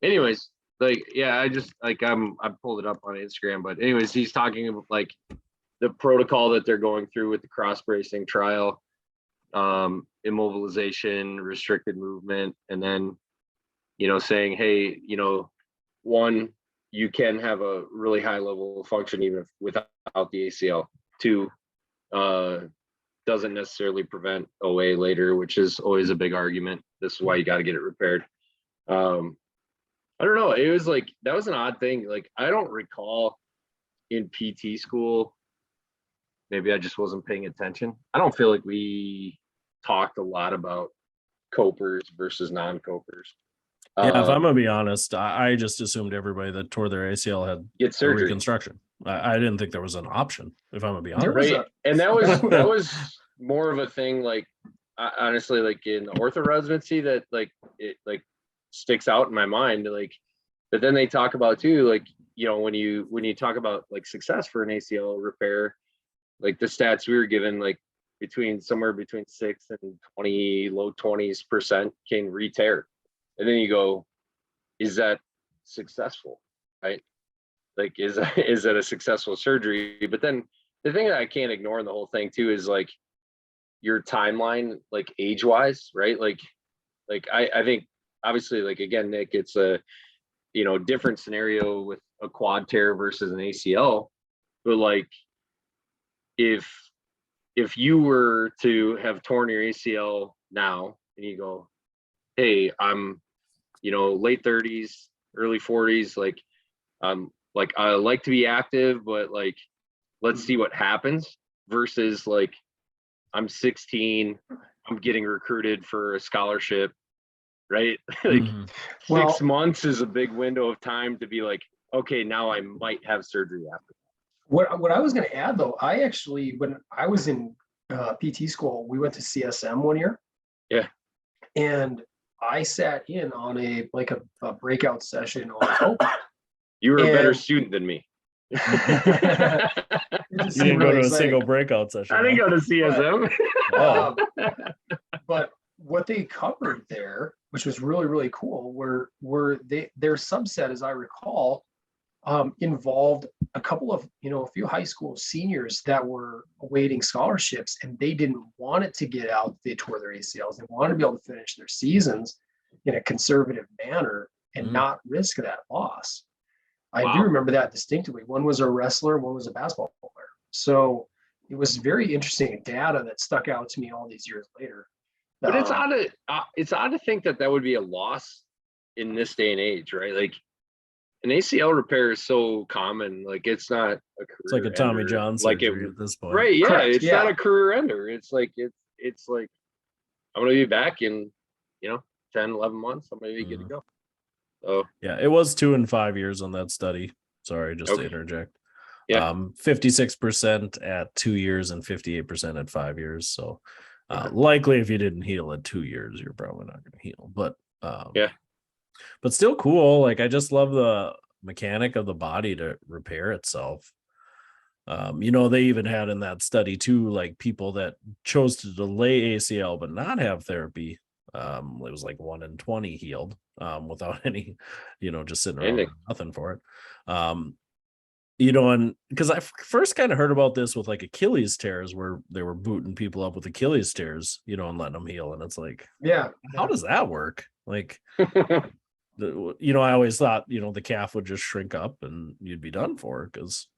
C: Anyways, like, yeah, I just like I pulled it up on Instagram, but anyways, he's talking about like the protocol that they're going through with the cross bracing trial, immobilization, restricted movement, and then, saying, hey, one, you can have a really high level of function even without the ACL. Two, doesn't necessarily prevent OA later, which is always a big argument. This is why you got to get it repaired. I don't know. It was like, that was an odd thing. Like, I don't recall in PT school, maybe I just wasn't paying attention. I don't feel like we talked a lot about copers versus non-copers.
A: Yeah, if I'm gonna be honest, I just assumed everybody that tore their ACL had
C: Get
A: a
C: surgery.
A: reconstruction. I didn't think there was an option, if I'm gonna be
B: There
A: honest.
B: was
C: Right. And that was more of a thing, like, honestly, like in the ortho residency, that like it like sticks out in my mind. Like, but then they talk about too, like, when you talk about like success for an ACL repair, like the stats we were given, like somewhere between 6 and 20, low 20s% can re-tear. And then you go, is that successful? Right? Like, is that a successful surgery? But then the thing that I can't ignore in the whole thing too is like your timeline, like age-wise, right? Like I think obviously, like, again, Nick, it's a different scenario with a quad tear versus an ACL. But like, if you were to have torn your ACL now and you go, hey, I'm late 30s, early 40s, like I like to be active, but like, let's see what happens, versus like, I'm 16, I'm getting recruited for a scholarship, right? Like,
A: Mhm.
C: 6 months is a big window of time to be like, okay, now I might have surgery after.
B: What I was going to add though, I actually, when I was in PT school, we went to CSM one year.
C: Yeah.
B: And I sat in on a breakout session on
C: You were a better
B: And-
C: student than me.
B: it just
A: You
B: seemed
A: didn't go
B: really
A: to a
B: exciting.
A: single breakout session.
C: I didn't
A: huh?
C: go to CSM.
A: Oh,
B: But what they covered there, which was really, really cool, were their subset, as I recall, involved a couple of, a few high school seniors that were awaiting scholarships, and they didn't want it to get out. They tore their ACLs. They wanted to be able to finish their seasons in a conservative manner and not risk that loss. I do
C: Wow.
B: remember that distinctly. One was a wrestler, one was a basketball player. So it was very interesting data that stuck out to me all these years later.
C: But it's odd to think that would be a loss in this day and age, right? Like, an ACL repair is so common. Like, it's not a career.
A: it's like a Tommy
C: ender,
A: John
C: like
A: surgery at this point.
C: right? Yeah,
B: Correct,
C: it's
B: yeah.
C: not a career ender. It's like I'm gonna be back in 10, 11 months. I'm gonna be good to go. So
A: Yeah, it was 2 and 5 years on that study. Sorry, just to
C: Okay.
A: interject.
C: Yeah.
A: 56% at 2 years and 58% at 5 years. So likely if you didn't heal at 2 years, you're probably not going to heal. But
C: Yeah.
A: But still cool. Like, I just love the mechanic of the body to repair itself. They even had in that study too, like, people that chose to delay ACL but not have therapy. It was like 1 in 20 healed without any, just sitting around
C: Ending.
A: doing nothing for it. And because I first kind of heard about this with like Achilles tears, where they were booting people up with Achilles tears, and letting them heal. And it's like,
B: Yeah.
A: how does that work? Like, I always thought, the calf would just shrink up and you'd be done for, because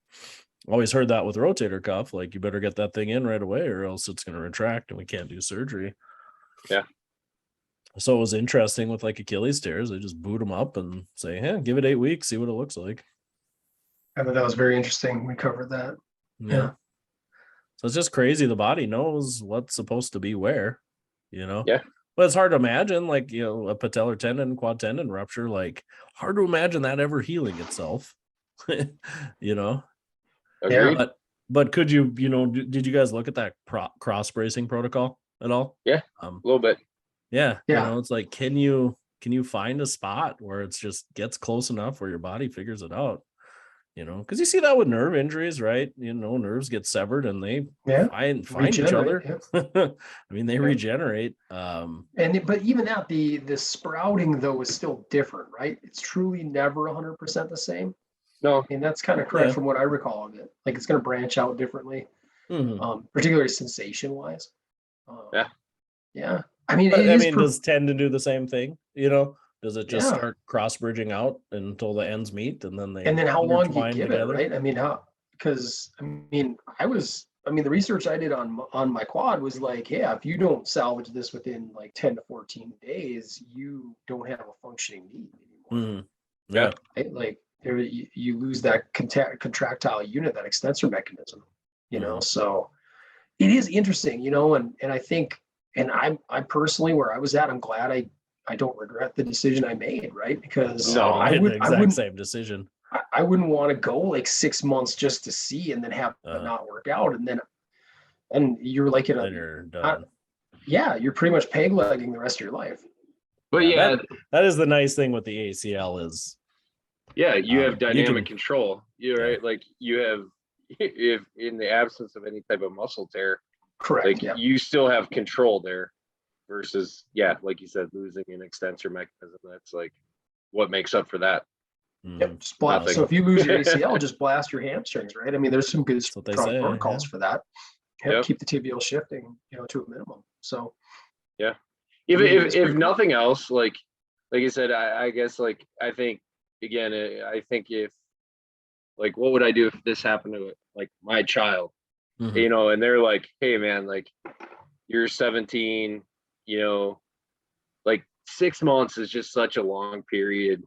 A: always heard that with rotator cuff, like, you better get that thing in right away or else it's going to retract and we can't do surgery.
C: Yeah.
A: So it was interesting with like Achilles tears. They just boot them up and say, hey, give it 8 weeks, see what it looks like.
B: I thought that was very interesting. We covered that.
A: Yeah. So it's just crazy. The body knows what's supposed to be where,
C: Yeah.
A: But it's hard to imagine, like, a patellar tendon, quad tendon rupture, like, hard to imagine that ever healing itself,
C: Agreed.
B: Yeah.
A: But could you, did you guys look at that cross bracing protocol at all?
C: Yeah. A little bit.
A: Yeah.
B: Yeah.
A: It's like, can you find a spot where it's just gets close enough where your body figures it out? Because you see that with nerve injuries, right? Nerves get severed and they find each other.
B: Yeah.
A: I mean, they regenerate.
B: But even that, the sprouting though is still different, right? it's truly never 100% the same.
C: No,
B: And that's kind of correct
A: Yeah.
B: from what I recall of it. Like it's going to branch out differently,
A: Mhm.
B: particularly sensation wise.
C: Yeah.
B: Yeah. I mean,
A: But
B: it
A: I
B: is,
A: mean, does tend to do the same thing? Does it just
B: yeah.
A: start cross bridging out until the ends meet and then they
B: And then how long do you
A: intertwine
B: give it,
A: together?
B: right? I mean, because the research I did on my quad was like, yeah, if you don't salvage this within like 10 to 14 days, you don't have a functioning knee anymore.
A: Mhm.
C: Yeah.
A: Yeah.
B: Right? Like you lose that contractile unit, that extensor mechanism, so it is interesting, and I think, and I personally, where I was at, I'm glad I don't regret the decision I made, right? Because
C: No.
A: I had the exact same decision.
B: I wouldn't want to go like 6 months just to see and then have it not work out. And you're like
A: Then you're done.
B: you're pretty much peg legging the rest of your life.
C: but
A: Yeah, that is the nice thing with the ACL is
C: yeah, you have
A: you
C: dynamic
A: can-
C: control. You're
A: Yeah.
C: right. Like you have, if in the absence of any type of muscle tear,
B: Correct.
C: like
B: Yeah.
C: you still have control there versus, yeah, like you said, losing an extensor mechanism. That's like what makes up for that.
B: Yep. Just blast.
C: Nothing.
B: So if you lose your ACL, just blast your hamstrings, right? I mean, there's some good
A: That's what they
B: strong
A: say,
B: protocols
A: yeah.
B: for that.
C: Yep.
B: Keep the tibial shifting, to a minimum. So
C: Yeah.
B: I mean, it's
C: If
B: pretty cool.
C: nothing else, like I said, I guess like I think again, I think if like what would I do if this happened to like my child,
A: Mhm.
C: and they're like, hey man, like you're 17, like 6 months is just such a long period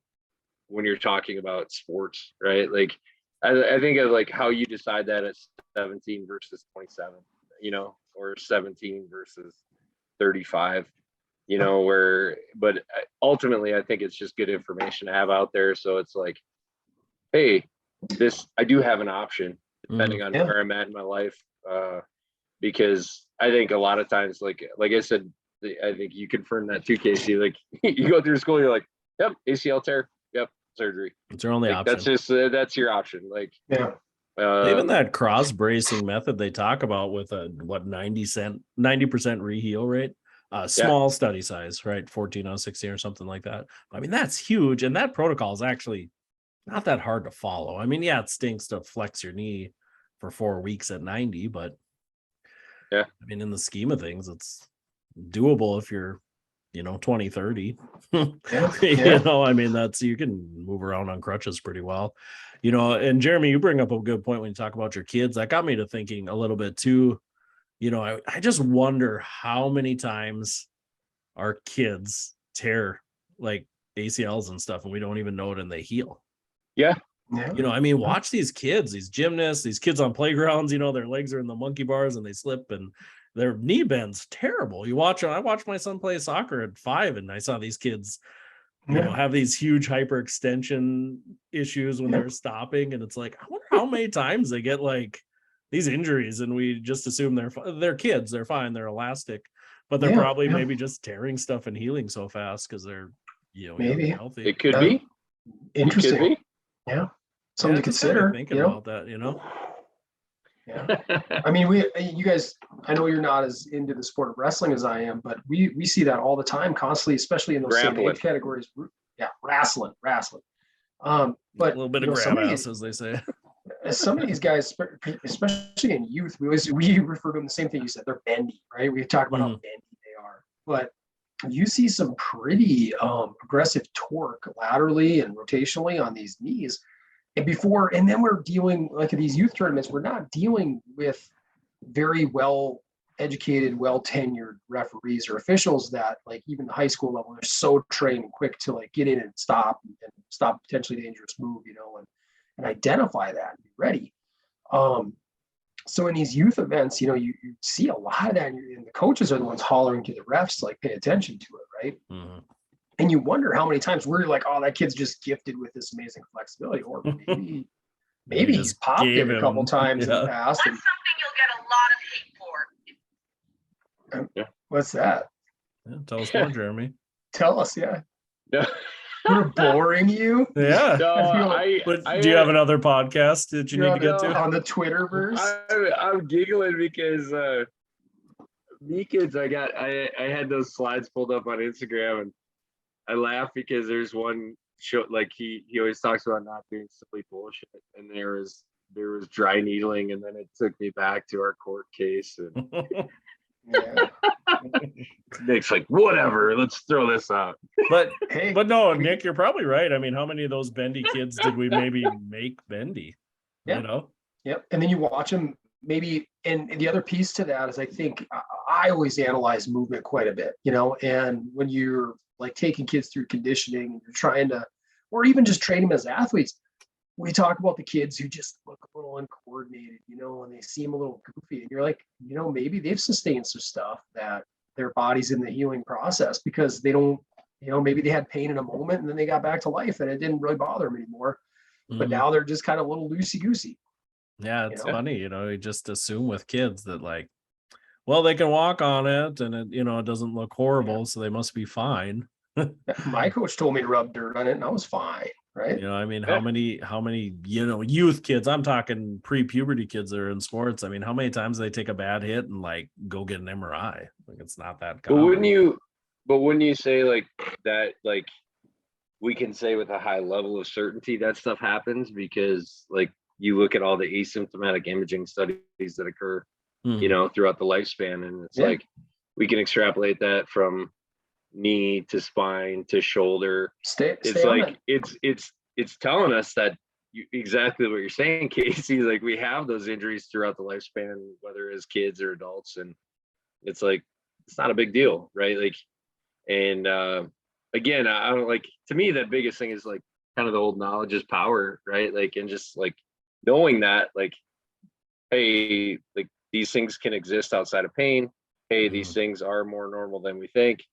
C: when you're talking about sports, right? Like I think of like how you decide that at 17 versus 27, or 17 versus 35, but ultimately I think it's just good information to have out there. So it's like, hey, I do have an option depending on where I'm at in my life. Because I think a lot of times, like I said, I think you confirmed that too, Casey. Like you go through school, you're like, yep, ACL tear, yep, surgery.
A: It's your only
C: Like,
A: option.
C: that's just that's your option. Like
B: yeah.
A: Even that cross bracing method they talk about with a 90% reheal rate, small study size, right? 14 on 16 or something like that. I mean, that's huge. And that protocol is actually not that hard to follow. I mean, yeah, it stinks to flex your knee for 4 weeks at 90, but
C: yeah,
A: I mean, in the scheme of things, it's doable if you're 20, 30. I mean, you can move around on crutches pretty well, and Jeremy, you bring up a good point when you talk about your kids. That got me to thinking a little bit too. I just wonder how many times our kids tear like ACLs and stuff and we don't even know it and they heal.
C: Yeah.
A: I mean, watch these kids, these gymnasts, these kids on playgrounds, their legs are in the monkey bars and they slip and their knee bends terrible. I watched my son play soccer at 5 and I saw these kids, have these huge hyperextension issues when they're stopping. And it's like, I wonder how many times they get like these injuries and we just assume they're kids, they're fine, they're elastic, but they're probably maybe just tearing stuff and healing so fast because they're,
B: maybe
A: healthy.
C: It could be
B: interesting.
C: It could be.
B: Yeah. Something to consider.
A: Thinking about that,
B: Yeah. I mean, you guys, I know you're not as into the sport of wrestling as I am, but we see that all the time, constantly, especially in those same age categories. Yeah, wrestling. But
A: a little bit of grab ass, as they say.
B: Some of these guys, especially in youth, we refer to them the same thing you said. They're bendy, right? We talk about how bendy they are, but you see some pretty aggressive torque laterally and rotationally on these knees. And then we're dealing, like at these youth tournaments, we're not dealing with very well educated, well tenured referees or officials that, like, even the high school level, they're so trained and quick to like get in and stop a potentially dangerous move, and identify that and be ready. So in these youth events, you see a lot of that, and the coaches are the ones hollering to the refs, like, pay attention to it, right?
A: Mm-hmm.
B: And you wonder how many times we're like, oh, that kid's just gifted with this amazing flexibility, or maybe he's popped it a couple times in the past.
D: What's something you'll get a lot of hate for?
B: What's that?
A: Yeah, tell us more, Jeremy.
B: Tell us, yeah.
C: Yeah.
B: We're boring you.
A: Yeah.
C: No,
A: do you have another podcast that you need to get to
B: on the Twitterverse?
C: I'm giggling because me kids, I had those slides pulled up on Instagram, and I laugh because there's one like he always talks about not doing silly bullshit, and there was dry needling, and then it took me back to our court case, and
B: Yeah.
C: Nick's like, whatever, let's throw this out.
A: But
B: Hey,
A: no, Nick, you're probably right. I mean, how many of those bendy kids did we maybe make bendy?
B: Yeah.
A: You know?
B: Yep. And then you watch them maybe, and the other piece to that is I think I always analyze movement quite a bit, you know, and when you're like taking kids through conditioning and you're trying to, or even just train them as athletes, we talk about the kids who just look a little uncoordinated, you know, and they seem a little goofy. And you're like, you know, maybe they've sustained some stuff that their body's in the healing process because they don't, you know, maybe they had pain in a moment and then they got back to life and it didn't really bother them anymore. But
A: Mhm.
B: now they're just kind of a little loosey goosey.
A: Yeah, it's
B: know?
A: funny, you know, you just assume with kids that like, well, they can walk on it and it, you know, it doesn't look horrible, so they must be fine.
B: My coach told me to rub dirt on it and I was fine. Right.
A: You know, I mean,
C: Yeah.
A: how many, you know, youth kids, I'm talking pre-puberty kids that are in sports. I mean, how many times they take a bad hit and like go get an MRI? Like it's not that
C: But
A: common.
C: wouldn't you say like that, like we can say with a high level of certainty that stuff happens because like you look at all the asymptomatic imaging studies that occur, you know, throughout the lifespan, and it's like we can extrapolate that from knee to spine to shoulder. It's like it's telling us that exactly what you're saying, Casey. Like we have those injuries throughout the lifespan, whether as kids or adults, and it's like it's not a big deal, right? Like, and again, I don't like, to me that biggest thing is like kind of the old knowledge is power, right? Like, and just like knowing that, like, hey, like these things can exist outside of pain. Hey, these things are more normal than we think.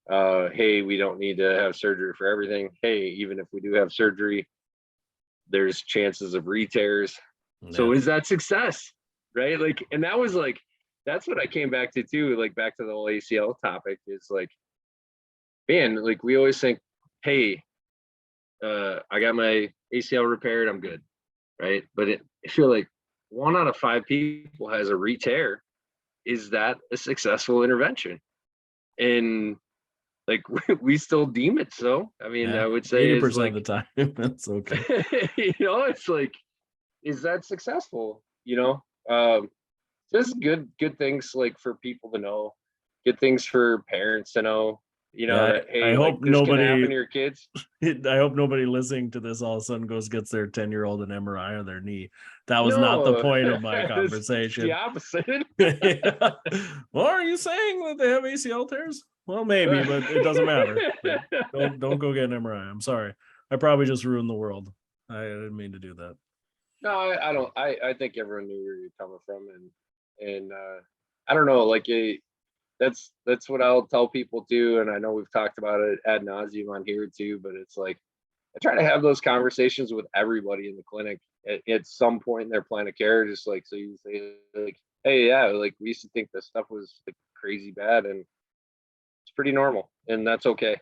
C: Hey, we don't need to have surgery for everything. Hey, even if we do have surgery, there's chances of re-tears. So is that success, right? Like, and that was like, that's what I came back to too, like back to the whole ACL topic is like, man, like we always think, hey, I got my ACL repaired, I'm good, right? But I feel like 1 out of 5 people has a re-tear. Is that a successful intervention? And like we still deem it so. I mean, I would say
A: 80%
C: like,
A: of the time, that's okay.
C: you know, it's like, is that successful? You know, just good things like for people to know, good things for parents to know. You know
A: Yeah,
C: that
A: I
C: hey, like
A: hope
C: this can happen
A: nobody
C: to your kids.
A: I hope nobody listening to this all of a sudden gets their 10-year-old an MRI on their knee. That was not the
C: No,
A: point of my
C: it's
A: conversation.
C: the opposite.
A: Yeah. Well, are you saying that they have ACL tears? Well, maybe, but it doesn't matter. Don't go get an MRI. I'm sorry. I probably just ruined the world. I didn't mean to do that.
C: No, I don't. I think everyone knew where you're coming from, and I don't know. Like that's what I'll tell people too. And I know we've talked about it ad nauseum on here too. But it's like I try to have those conversations with everybody in the clinic at some point in their plan of care. Just like so, you say like, hey, yeah, like we used to think this stuff was like crazy bad, and it's pretty normal, and that's okay.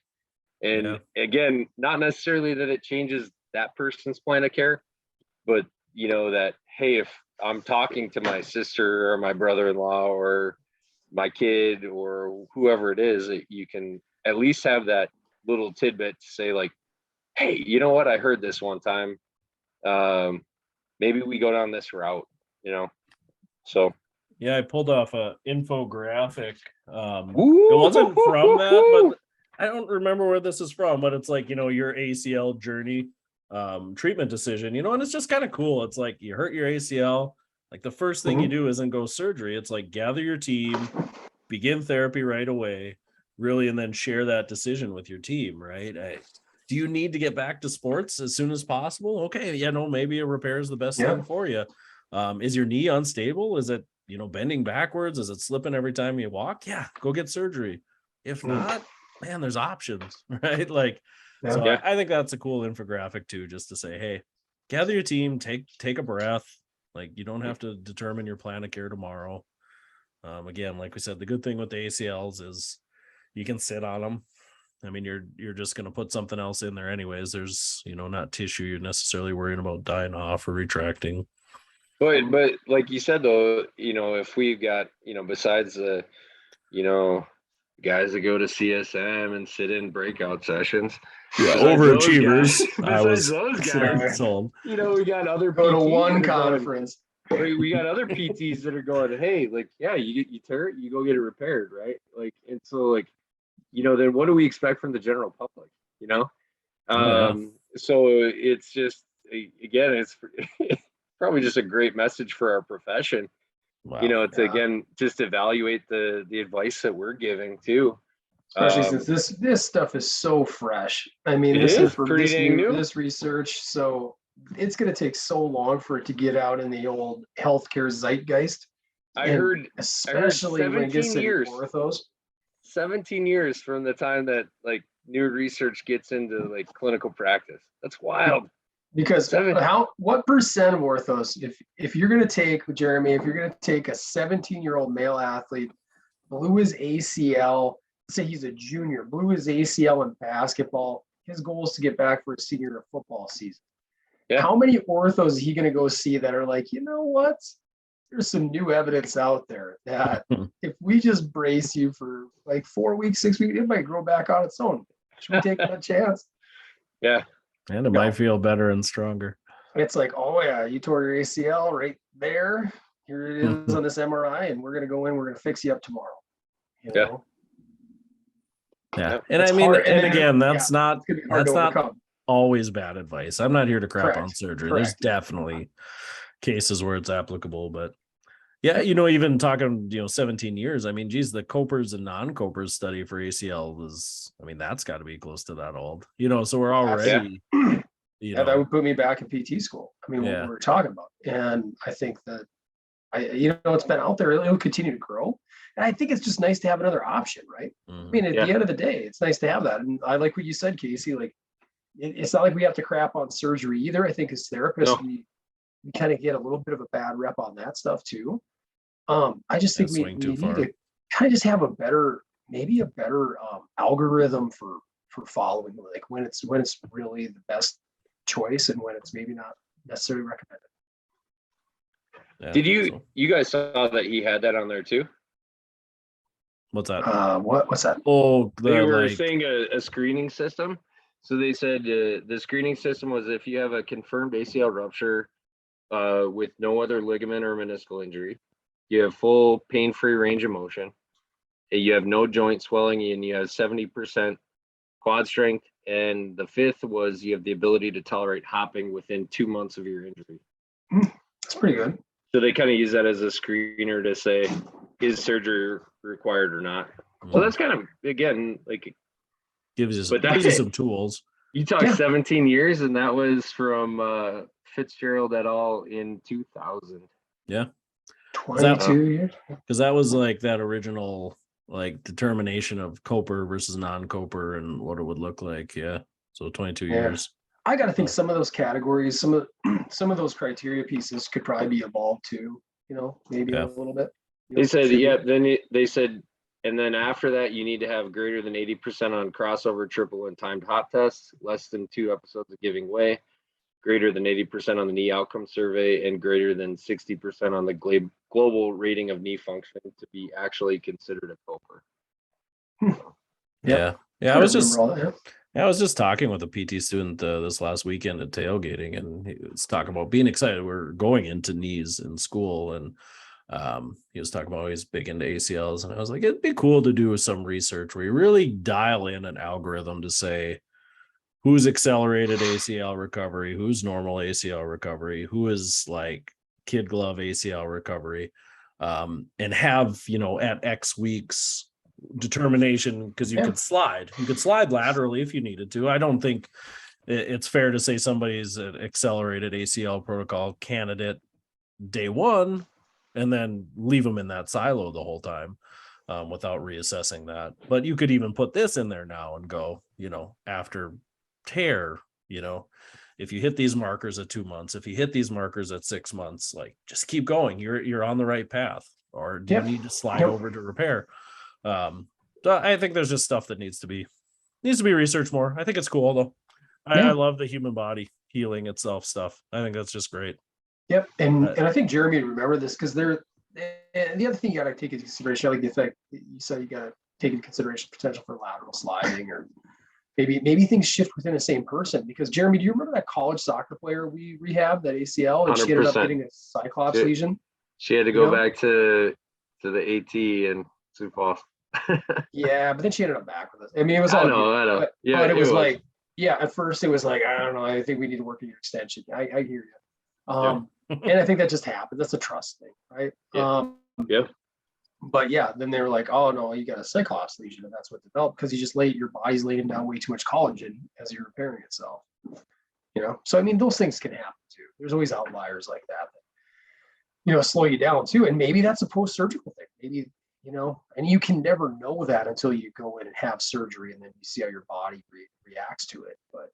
C: And again, not necessarily that it changes that person's plan of care, but you know that hey, if I'm talking to my sister or my brother-in-law or my kid or whoever it is, that you can at least have that little tidbit to say like, hey, you know what, I heard this one time, maybe we go down this route, you know. So
A: yeah, I pulled off a infographic. It
C: Ooh.
A: wasn't from that, but I don't remember where this is from, but it's like, you know, your ACL journey treatment decision, you know, and it's just kind of cool. It's like you hurt your ACL, like the first thing you do isn't go surgery. It's like gather your team, begin therapy right away, really, and then share that decision with your team, right? Do you need to get back to sports as soon as possible? Okay, yeah, no, maybe a repair is the best thing for you. Is your knee unstable? Is it, you know, bending backwards? Is it slipping every time you walk? Yeah, go get surgery. If not, man, there's options, right? Like, so I think that's a cool infographic too, just to say, hey, gather your team, take a breath. Like you don't have to determine your plan of care tomorrow. Again, like we said, the good thing with the ACLs is you can sit on them. I mean, you're just going to put something else in there anyways. There's, you know, not tissue you're necessarily worrying about dying off or retracting.
C: But like you said though, you know, if we've got, you know, besides the, you know, guys that go to CSM and sit in breakout sessions.
A: Yeah,
C: Besides those
A: overachievers.
C: guys-
A: I was
C: besides those guys,
A: sold.
C: we got other
B: Go to
C: PTs
B: one
C: that are going-
B: conference.
C: we got other PTs that are going, hey, like, yeah, you tear it, you go get it repaired, right? Like, and so like, then what do we expect from the general public?
A: yeah.
C: So it's just again, it's probably just a great message for our profession.
A: Wow.
C: To again just evaluate the advice that we're giving too.
B: Especially since this stuff is so fresh. I mean,
C: It
B: this
C: is pretty dang new.
B: this research, so it's going to take so long for it to get out in the old healthcare zeitgeist.
C: I
B: And
C: heard
B: especially when it gets
C: 17
B: to
C: years.
B: orthos.
C: 17 years from the time that like new research gets into like clinical practice. That's wild.
B: Because what percent of orthos, if you're going to take, Jeremy, if you're going to take a 17-year-old male athlete, blew his ACL, say he's a junior, blew his ACL in basketball, his goal is to get back for a senior football season.
C: Yeah.
B: How many orthos is he going to go see that are like, you know what? There's some new evidence out there that if we just brace you for like 4 weeks, 6 weeks, it might grow back on its own. Should we take that chance?
C: Yeah.
A: And it might feel better and stronger.
B: It's like, oh yeah, you tore your ACL right there. Here it is on this MRI, and we're gonna go in. We're gonna fix you up tomorrow.
C: Yeah.
A: Yeah, and
B: It's
A: I mean,
B: hard.
A: and again, that's not
B: It's gonna be hard
A: that's
B: to
A: not
B: overcome.
A: always bad advice. I'm not here to crap on
B: Correct.
A: surgery.
B: Correct.
A: There's definitely cases where it's applicable, but yeah, even talking, 17 years. I mean, geez, the Copers and non-Copers study for ACL was, I mean, that's got to be close to that old, so we're already,
B: Yeah, that would put me back in PT school. I mean, what we were talking about, and I think that it's been out there. It'll continue to grow, and I think it's just nice to have another option, right? I mean, at the end of the day, it's nice to have that. And I like what you said, Casey. Like, it's not like we have to crap on surgery either. I think as therapists, we kind of get a little bit of a bad rep on that stuff too. I just think we need to kind of just have a better algorithm for following, like when it's really the best choice and when it's maybe not necessarily recommended.
A: Yeah,
C: Did you guys saw that he had that on there too?
A: What's that?
B: What's that?
A: Oh,
C: they were saying a screening system. So they said the screening system was if you have a confirmed ACL rupture with no other ligament or meniscal injury, you have full pain-free range of motion, and you have no joint swelling, and you have 70% quad strength, and the fifth was you have the ability to tolerate hopping within 2 months of your injury.
B: That's pretty good.
C: So they kind of use that as a screener to say, is surgery required or not? So that's kind of, again, like
A: gives you some tools.
C: You talk 17 years, and that was from Fitzgerald et al. In 2000.
A: Yeah.
B: 22 years.
A: Because that was like that original like determination of Coper versus non-Coper and what it would look like. Yeah. So 22 years.
B: I got to think some of those categories, some of those criteria pieces could probably be evolved too, maybe a little bit.
C: They said, they said, and then after that, you need to have greater than 80% on crossover, triple, and timed hot tests, less than 2 episodes of giving way, greater than 80% on the knee outcome survey, and greater than 60% on the global rating of knee function to be actually considered a Coper.
A: Yeah. I was just talking with a PT student this last weekend at tailgating, and he was talking about being excited. We're going into knees in school, and he was talking about he's big into ACLs, and I was like, it'd be cool to do some research where you really dial in an algorithm to say who's accelerated ACL recovery, who's normal ACL recovery, who is like kid glove ACL recovery, and have at X weeks determination, because you could slide laterally if you needed to. I don't think it's fair to say somebody's an accelerated ACL protocol candidate day one and then leave them in that silo the whole time without reassessing that. But you could even put this in there now and go, after tear, if you hit these markers at 2 months, if you hit these markers at 6 months, like just keep going. You're on the right path. Or do you need to slide over to repair? So I think there's just stuff that needs to be researched more. I think it's cool though. I love the human body healing itself stuff. I think that's just great.
B: Yep. And I think Jeremy would remember this, because the other thing you got to take into consideration, like the fact that you said you got to take into consideration potential for lateral sliding, or maybe things shift within the same person. Because Jeremy, do you remember that college soccer player we rehabbed, that ACL, and she ended up
C: 100%.
B: getting a cyclops lesion?
C: She had to go back to the AT and Sioux Falls.
B: Yeah, but then she ended up back with us. I mean, it was all
C: I know.
B: But,
C: Yeah,
B: but it was like, yeah, at first it was like, I don't know, I think we need to work on your extension. I hear you. And I think that just happened. That's a trust thing, right?
C: Yep.
B: But yeah, then they were like, oh no, you got a cyclops lesion, and that's what developed because your body's laying down way too much collagen as you're repairing itself. So I mean, those things can happen too. There's always outliers like that slow you down too. And maybe that's a post-surgical thing. Maybe, and you can never know that until you go in and have surgery, and then you see how your body reacts to it. But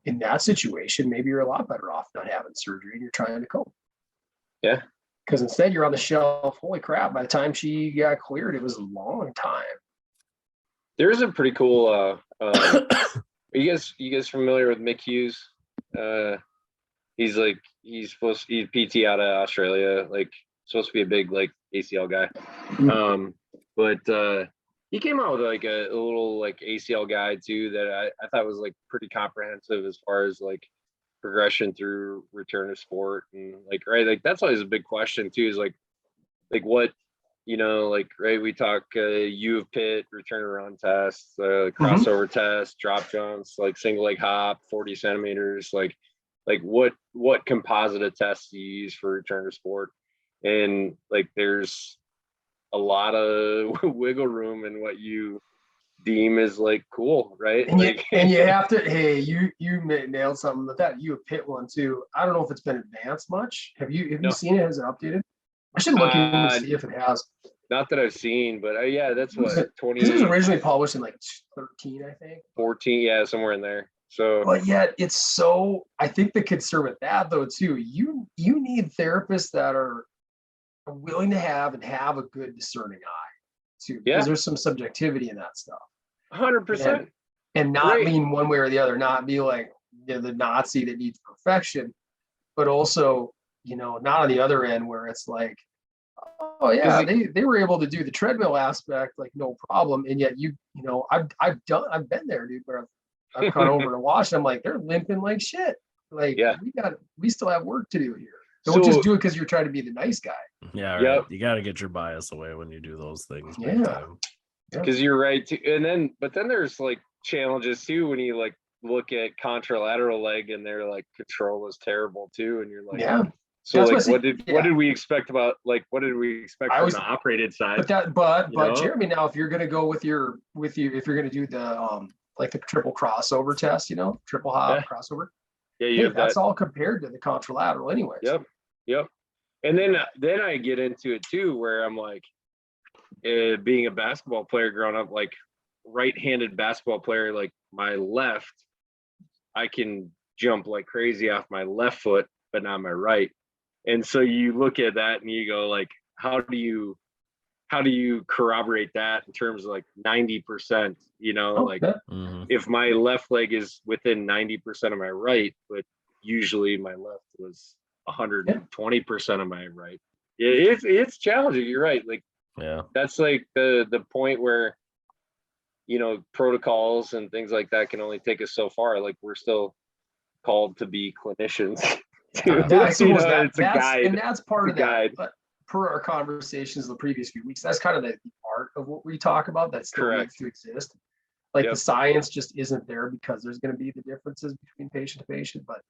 B: in that situation, maybe you're a lot better off not having surgery and you're trying to cope.
C: Yeah.
B: Because instead you're on the shelf. Holy crap, by the time she got cleared, it was a long time.
C: There's a pretty cool are you guys familiar with Mick Hughes? He's PT out of Australia, like supposed to be a big like ACL guy. But he came out with like a little like ACL guide too that I thought was like pretty comprehensive as far as like progression through return to sport. And like, right, like that's always a big question too, is like what, right, we talk U of Pit, return to run tests, crossover test, drop jumps, like single leg hop, 40 centimeters, like what composite of tests you use for return to sport. And like there's a lot of wiggle room in what you deem is like cool, right?
B: And you have to, hey, you nailed something with that. You have Pit one too. I don't know if it's been advanced much. Have you seen it? Has it updated? I should look in and see if it has.
C: Not that I've seen, but yeah, that's what 20.
B: It was originally published in like 13, I think.
C: 14, yeah, somewhere in there. So,
B: but yet it's so. I think the concern with that though too, you need therapists that are willing to have a good discerning eye too, because there's some subjectivity in that stuff.
C: 100%.
B: And not lean one way or the other, not be like the Nazi that needs perfection, but also not on the other end where it's like, oh yeah, they were able to do the treadmill aspect like no problem, and yet I've been there, dude, where I've gone over to watch. I'm like, they're limping like shit. Like we still have work to do here. Don't just do it because you're trying to be the nice guy.
A: Yeah, right. Yep. You got to get your bias away when you do those things.
C: Because you're right too. But then there's like challenges too when you like look at contralateral leg and their like control is terrible too, and you're like, so like what did we expect from the operated side?
B: But Jeremy, now if you're gonna go if you're gonna do the like the triple crossover test, triple hop crossover. Yeah, that's all compared to the contralateral anyways.
C: Yep. And then I get into it too, where I'm like, being a basketball player growing up, like right-handed basketball player, like my left, I can jump like crazy off my left foot, but not my right. And so you look at that and you go like, how do you corroborate that in terms of like 90%, if my left leg is within 90% of my right, but usually my left was 120% of my right. It's challenging. You're right. Like, that's like the point where, protocols and things like that can only take us so far. Like we're still called to be clinicians.
B: That's a guide. And that's part of that. But per our conversations the previous few weeks, that's kind of the art of what we talk about that still needs to exist. Like the science just isn't there because there's going to be the differences between patient to patient, but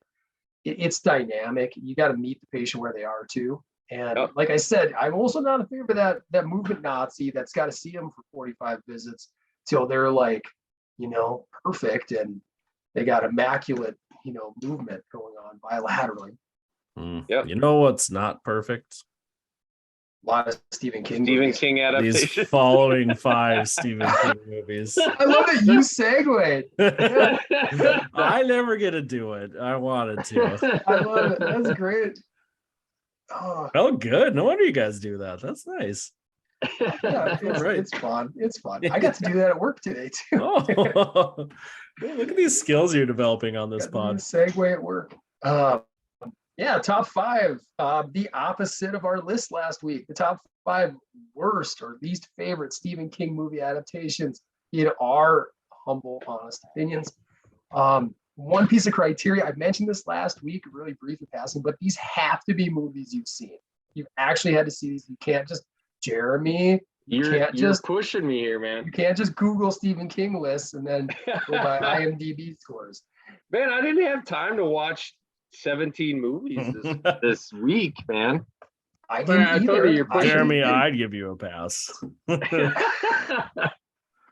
B: it's dynamic. You got to meet the patient where they are too. And like I said, I'm also not a favor of that movement Nazi that's got to see them for 45 visits till they're like, perfect and they got immaculate, movement going on bilaterally.
A: You know what's not perfect?
B: A lot of Stephen King
C: King adaptations.
A: These following 5 Stephen King movies.
B: I love that you segued.
A: I never get to do it. I wanted to.
B: I love it. That's great.
A: Oh, good. No wonder you guys do that. That's nice.
B: Yeah, it's fun. It's fun. I got to do that at work today too. Look
A: at these skills you're developing on this pod.
B: Segue at work. Yeah, top 5. The opposite of our list last week. The top 5 worst or least favorite Stephen King movie adaptations in our humble, honest opinions. One piece of criteria, I mentioned this last week, really briefly passing, but these have to be movies you've seen. You've actually had to see these. You can't just, Jeremy,
C: You're pushing me here, man.
B: you can't just Google Stephen King lists and then go by IMDb scores.
C: Man, I didn't have time to watch 17 movies this week, man.
B: I didn't
C: I
B: either.
C: told you you're pushing
A: Jeremy, I'd give you a pass.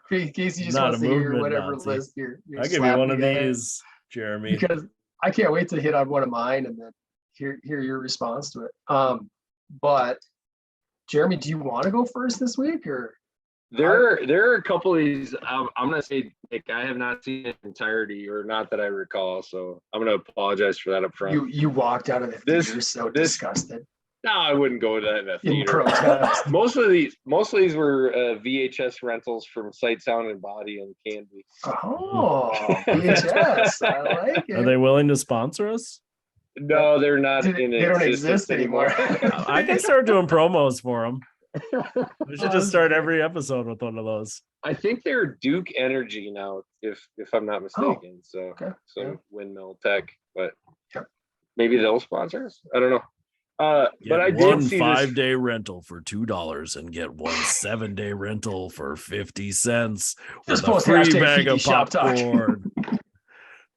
B: Casey just
A: Not
B: wants
A: a
B: to hear
A: movement
B: whatever
A: Nazi.
B: list you're
A: I'll give you one of
B: slapping
A: these, Jeremy.
B: because I can't wait to hit on one of mine and then hear your response to it. But Jeremy, do you want to go first this week or?
C: There are a couple of these. I'm gonna say, Nick, I have not seen it entirety, or not that I recall. So I'm gonna apologize for that up front.
B: You walked out of the theater so disgusted.
C: No, I wouldn't go to that in a
B: In
C: theater.
B: protest.
C: Most of these were VHS rentals from Sight, Sound, and Body and Candy.
B: Oh, VHS. I like it.
A: Are they willing to sponsor us?
C: No, they're not
B: They
C: in
B: don't
C: existence
B: exist anymore.
A: I can start doing promos for them. We should just start every episode with one of those.
C: I think they're Duke Energy now, if I'm not mistaken. So
B: okay.
C: Windmill Tech, but
B: Yep.
C: maybe they'll sponsor us. I don't know. But I
A: Get
C: did
A: one
C: see
A: 5-day rental for $2 and get one 7-day rental for 50 cents with
B: Just
A: a
B: post
A: free
B: hashtag
A: bag
B: Fiki
A: of
B: Shop Talk.
A: popcorn.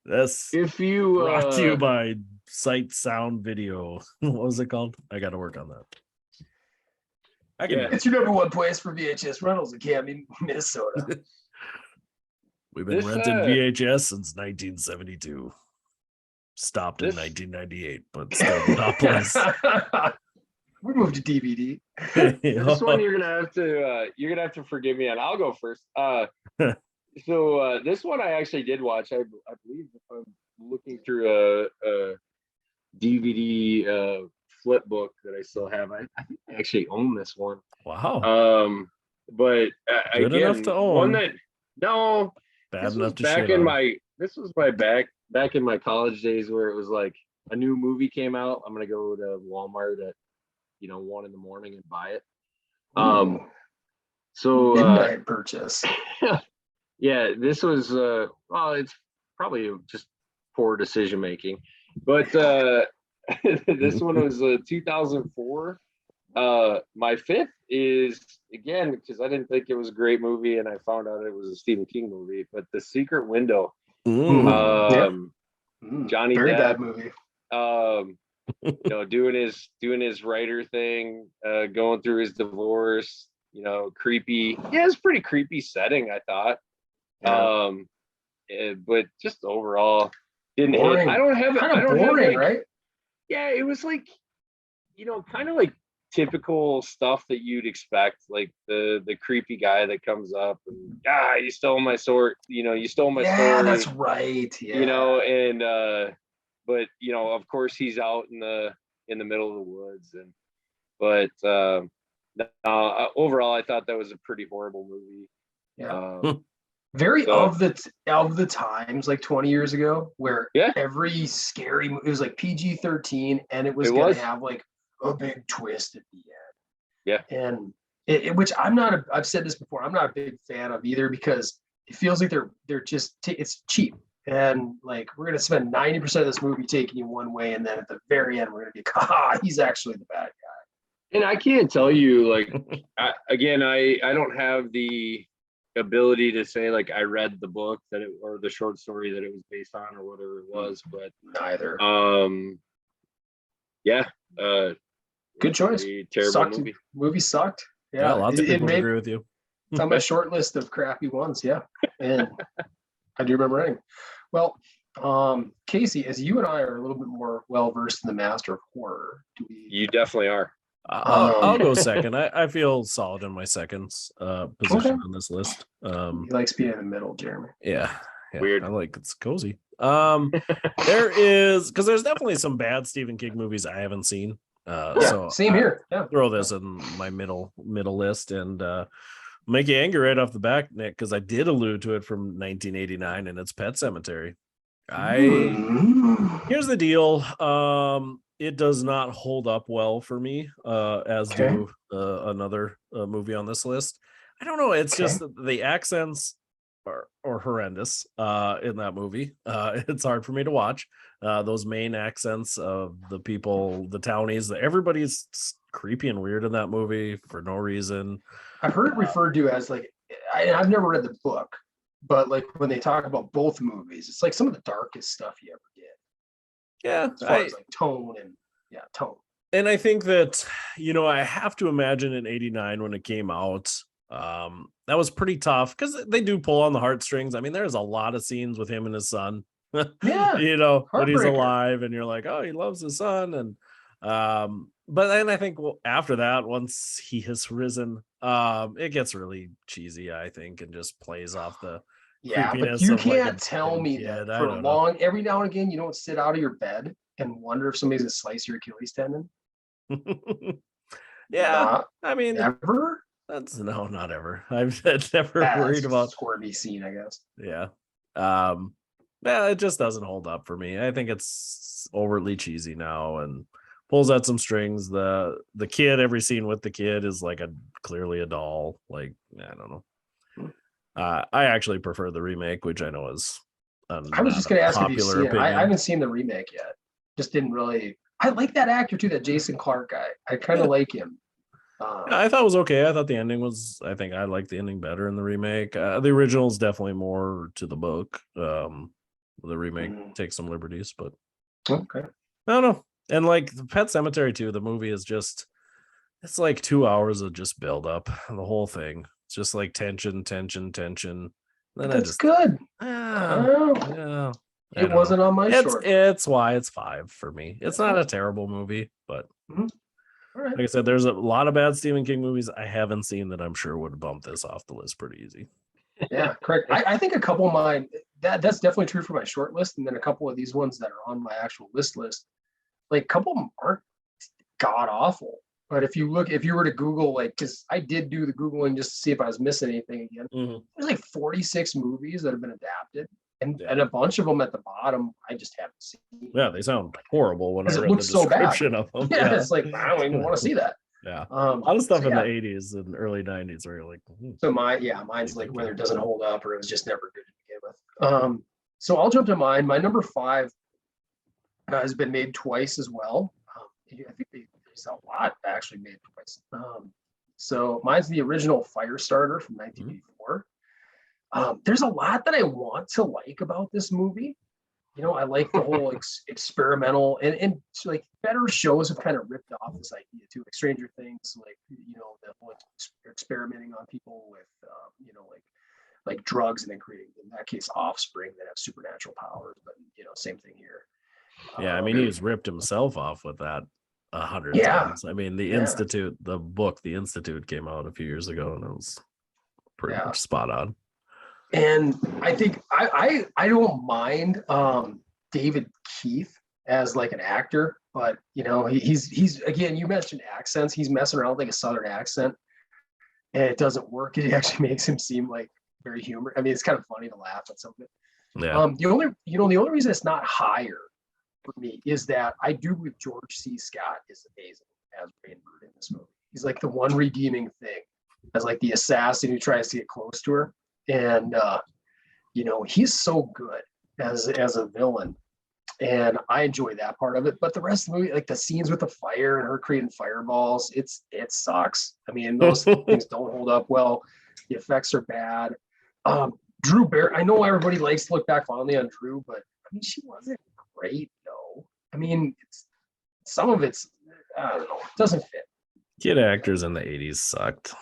A: That's
C: this. If you
A: brought to you by Sight Sound Video. What was it called? I got to work on that.
B: It's your number one place for VHS rentals in Canby, Minnesota.
A: We've been renting VHS since 1972. Stopped in 1998, but still the top place.
B: We moved to DVD.
C: This one you're gonna have to forgive me, and I'll go first. So this one I actually did watch. I believe if I'm looking through a DVD flip book that I still have. I think I actually own this one.
A: Wow.
C: But
A: Good
C: again,
A: enough to own.
C: one that
A: Bad enough to
C: back
A: shit
C: in
A: on.
C: this was my back in my college days where it was like a new movie came out. I'm gonna go to Walmart at 1 a.m. and buy it. So
B: midnight purchase.
C: Yeah, this was it's probably just poor decision making, but this one was 2004. My fifth is, again, because I didn't think it was a great movie and I found out it was a Stephen King movie, but The Secret Window. Johnny
B: Very
C: Depp,
B: bad movie.
C: doing his writer thing, going through his divorce, creepy. Yeah, it's pretty creepy setting, I thought. But just overall didn't hit. I don't have
B: kind of boring, right?
C: Yeah, it was like, kind of like typical stuff that you'd expect, like the creepy guy that comes up and you stole my sword, you stole my story.
B: Yeah, that's right. Yeah.
C: And but of course he's out in the middle of the woods, but overall I thought that was a pretty horrible movie.
B: Yeah. Very of the times, like 20 years ago, where every scary movie, it was like PG-13 and it was going to have like a big twist at the end.
C: Yeah.
B: And which I've said this before, I'm not a big fan of either, because it feels like they're just, it's cheap. And like, we're going to spend 90% of this movie taking you one way. And then at the very end, we're going to be, he's actually the bad guy.
C: And I can't tell you, like, I don't have the ability to say like I read the book or the short story that it was based on or whatever it was, but
B: neither. Good choice.
C: Terrible movie.
B: Movie sucked. Yeah,
A: lots of people agree with you.
B: It's on my short list of crappy ones. Yeah, and I do remember writing. Well, Casey, as you and I are a little bit more well versed in the master of horror,
C: You definitely are.
A: I'll go second. I feel solid in my seconds position on this list.
B: He likes being in the middle, Jeremy.
A: Yeah.
C: Weird.
A: I like it's cozy. There's definitely some bad Stephen King movies I haven't seen. So
B: same here. Yeah.
A: Throw this in my middle list and make you angry right off the back, Nick, because I did allude to it from 1989, and it's Pet Sematary. Here's the deal. it does not hold up well for me, as
B: Okay.
A: do another movie on this list. I don't know. It's
B: Okay.
A: just that the accents are horrendous in that movie. It's hard for me to watch. Those main accents of the people, the townies, everybody's creepy and weird in that movie for no reason.
B: I've heard it referred to as like, I've never read the book, but like when they talk about both movies, it's like some of the darkest stuff you ever did,
A: Yeah,
B: as far as like tone and tone.
A: and I think that, I have to imagine in '89 when it came out, that was pretty tough because they do pull on the heartstrings. I mean, there's a lot of scenes with him and his son,
B: Yeah,
A: when he's
B: heartbreaker.
A: alive, and you're like, oh, he loves his son. And but then I think, well, after that, once he has risen, it gets really cheesy, I think, and just plays off the
B: Yeah, but
A: creepiness
B: you
A: of like a
B: can't tell me
A: kid.
B: that
A: I
B: for
A: don't know.
B: every now and again, you don't sit out of your bed and wonder if somebody's gonna slice your Achilles tendon.
A: Yeah,
B: Not
A: I mean,
B: ever.
A: that's no, not ever. I've never
B: That's
A: worried about.
B: a squirmy scene, I guess.
A: Yeah. Yeah, it just doesn't hold up for me. I think it's overtly cheesy now and pulls at some strings. The kid, every scene with the kid is like clearly a doll. Like, I don't know. I actually prefer the remake, which I know is
B: I was just gonna ask if you've
A: popular
B: seen it. I
A: opinion.
B: haven't seen the remake yet. Just didn't really. I like that actor too, that Jason Clarke guy. I kind of like him.
A: I thought it was okay. I thought the ending was. I think I liked the ending better in the remake. The original is definitely more to the book. The remake takes some liberties, but
B: Okay.
A: I don't know. And like the Pet Cemetery too, the movie is just. It's like 2 hours of just build up. The whole thing. It's just like tension. Then
B: That's good.
A: yeah.
B: It wasn't on my short.
A: It's why it's 5 for me. It's not a terrible movie, but
B: All right.
A: like I said, there's a lot of bad Stephen King movies I haven't seen that I'm sure would bump this off the list pretty easy.
B: Yeah, correct. I think a couple of mine, that's definitely true for my short list. And then a couple of these ones that are on my actual list, like a couple of them aren't god awful. But if you were to Google, like, because I did do the Googling just to see if I was missing anything again, there's like 46 movies that have been adapted. And a bunch of them at the bottom, I just haven't seen.
A: Yeah, they sound horrible when I read the
B: so
A: description of them.
B: Yeah, it's like, I don't even want to see that.
A: Yeah. A lot of stuff in the 80s and early 90s where you're like,
B: So mine's like whether it doesn't hold up or it was just never good to begin with. So I'll jump to mine. My number 5 has been made twice as well. I think there's a lot actually made twice. So mine's the original Firestarter from 1984. There's a lot that I want to like about this movie. I like the whole experimental and like better shows have kind of ripped off this idea too, like Stranger Things, like the whole experimenting on people with like drugs and then creating, in that case, offspring that have supernatural powers. But same thing here.
A: Yeah, I mean, he's ripped himself off with that 100 times. I mean, the Institute, the book, The Institute came out a few years ago, and it was pretty much spot on.
B: And I think I don't mind David Keith as like an actor, but he's again, you mentioned accents. He's messing around with like a Southern accent, and it doesn't work. It actually makes him seem like very humorous. I mean, it's kind of funny to laugh at some of it.
A: Yeah.
B: The only reason it's not higher for me is that I do believe George C. Scott is amazing as Rainbird in this movie. He's like the one redeeming thing as like the assassin who tries to get close to her. And he's so good as a villain, and I enjoy that part of it. But the rest of the movie, like the scenes with the fire and her creating fireballs, it sucks. I mean, those things don't hold up well. The effects are bad. Drew Barrymore, I know everybody likes to look back fondly on Drew, but I mean, she wasn't great though. I mean, some of it's, I don't know, it doesn't fit.
A: Kid actors in the 80s sucked.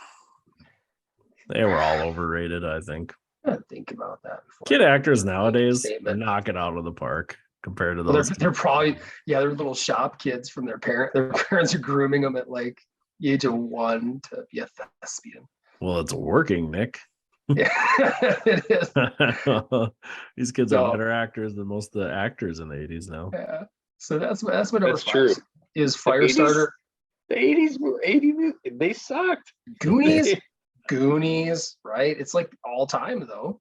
A: They were all overrated, I think.
B: I didn't think about that before.
A: Kid actors nowadays knock it out of the park compared to those.
B: They're probably, they're little shop kids from their parents. Their parents are grooming them at like the age of 1 to be a thespian.
A: Well, it's working, Nick.
B: Yeah, it is.
A: These kids are better actors than most of the actors in the 80s now.
B: Yeah. So that's what number 5
C: true.
B: Is Firestarter.
C: The 80s, they sucked.
B: Goonies, right? It's like all time though.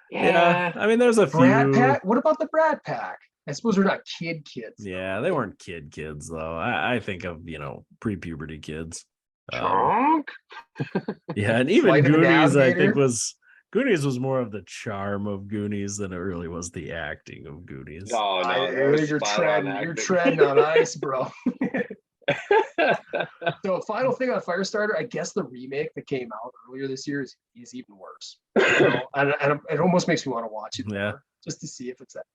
A: Yeah. I mean, there's a few.
B: Brat Pack. What about the Brat Pack? I suppose they're not kids.
A: Yeah, they weren't kids though. I think of pre-puberty kids.
C: Chonk.
A: Yeah, and even
B: Flight of the
A: Goonies, I think
B: Navigator.
A: Goonies was more of the charm of Goonies than it really was the acting of Goonies.
C: Oh no, that was
B: You're
C: spot on
B: treading, you're
C: acting.
B: treading on ice, bro. So final thing on Firestarter, I guess the remake that came out earlier this year is even worse. And it almost makes me want to watch it more, just to see if it's that.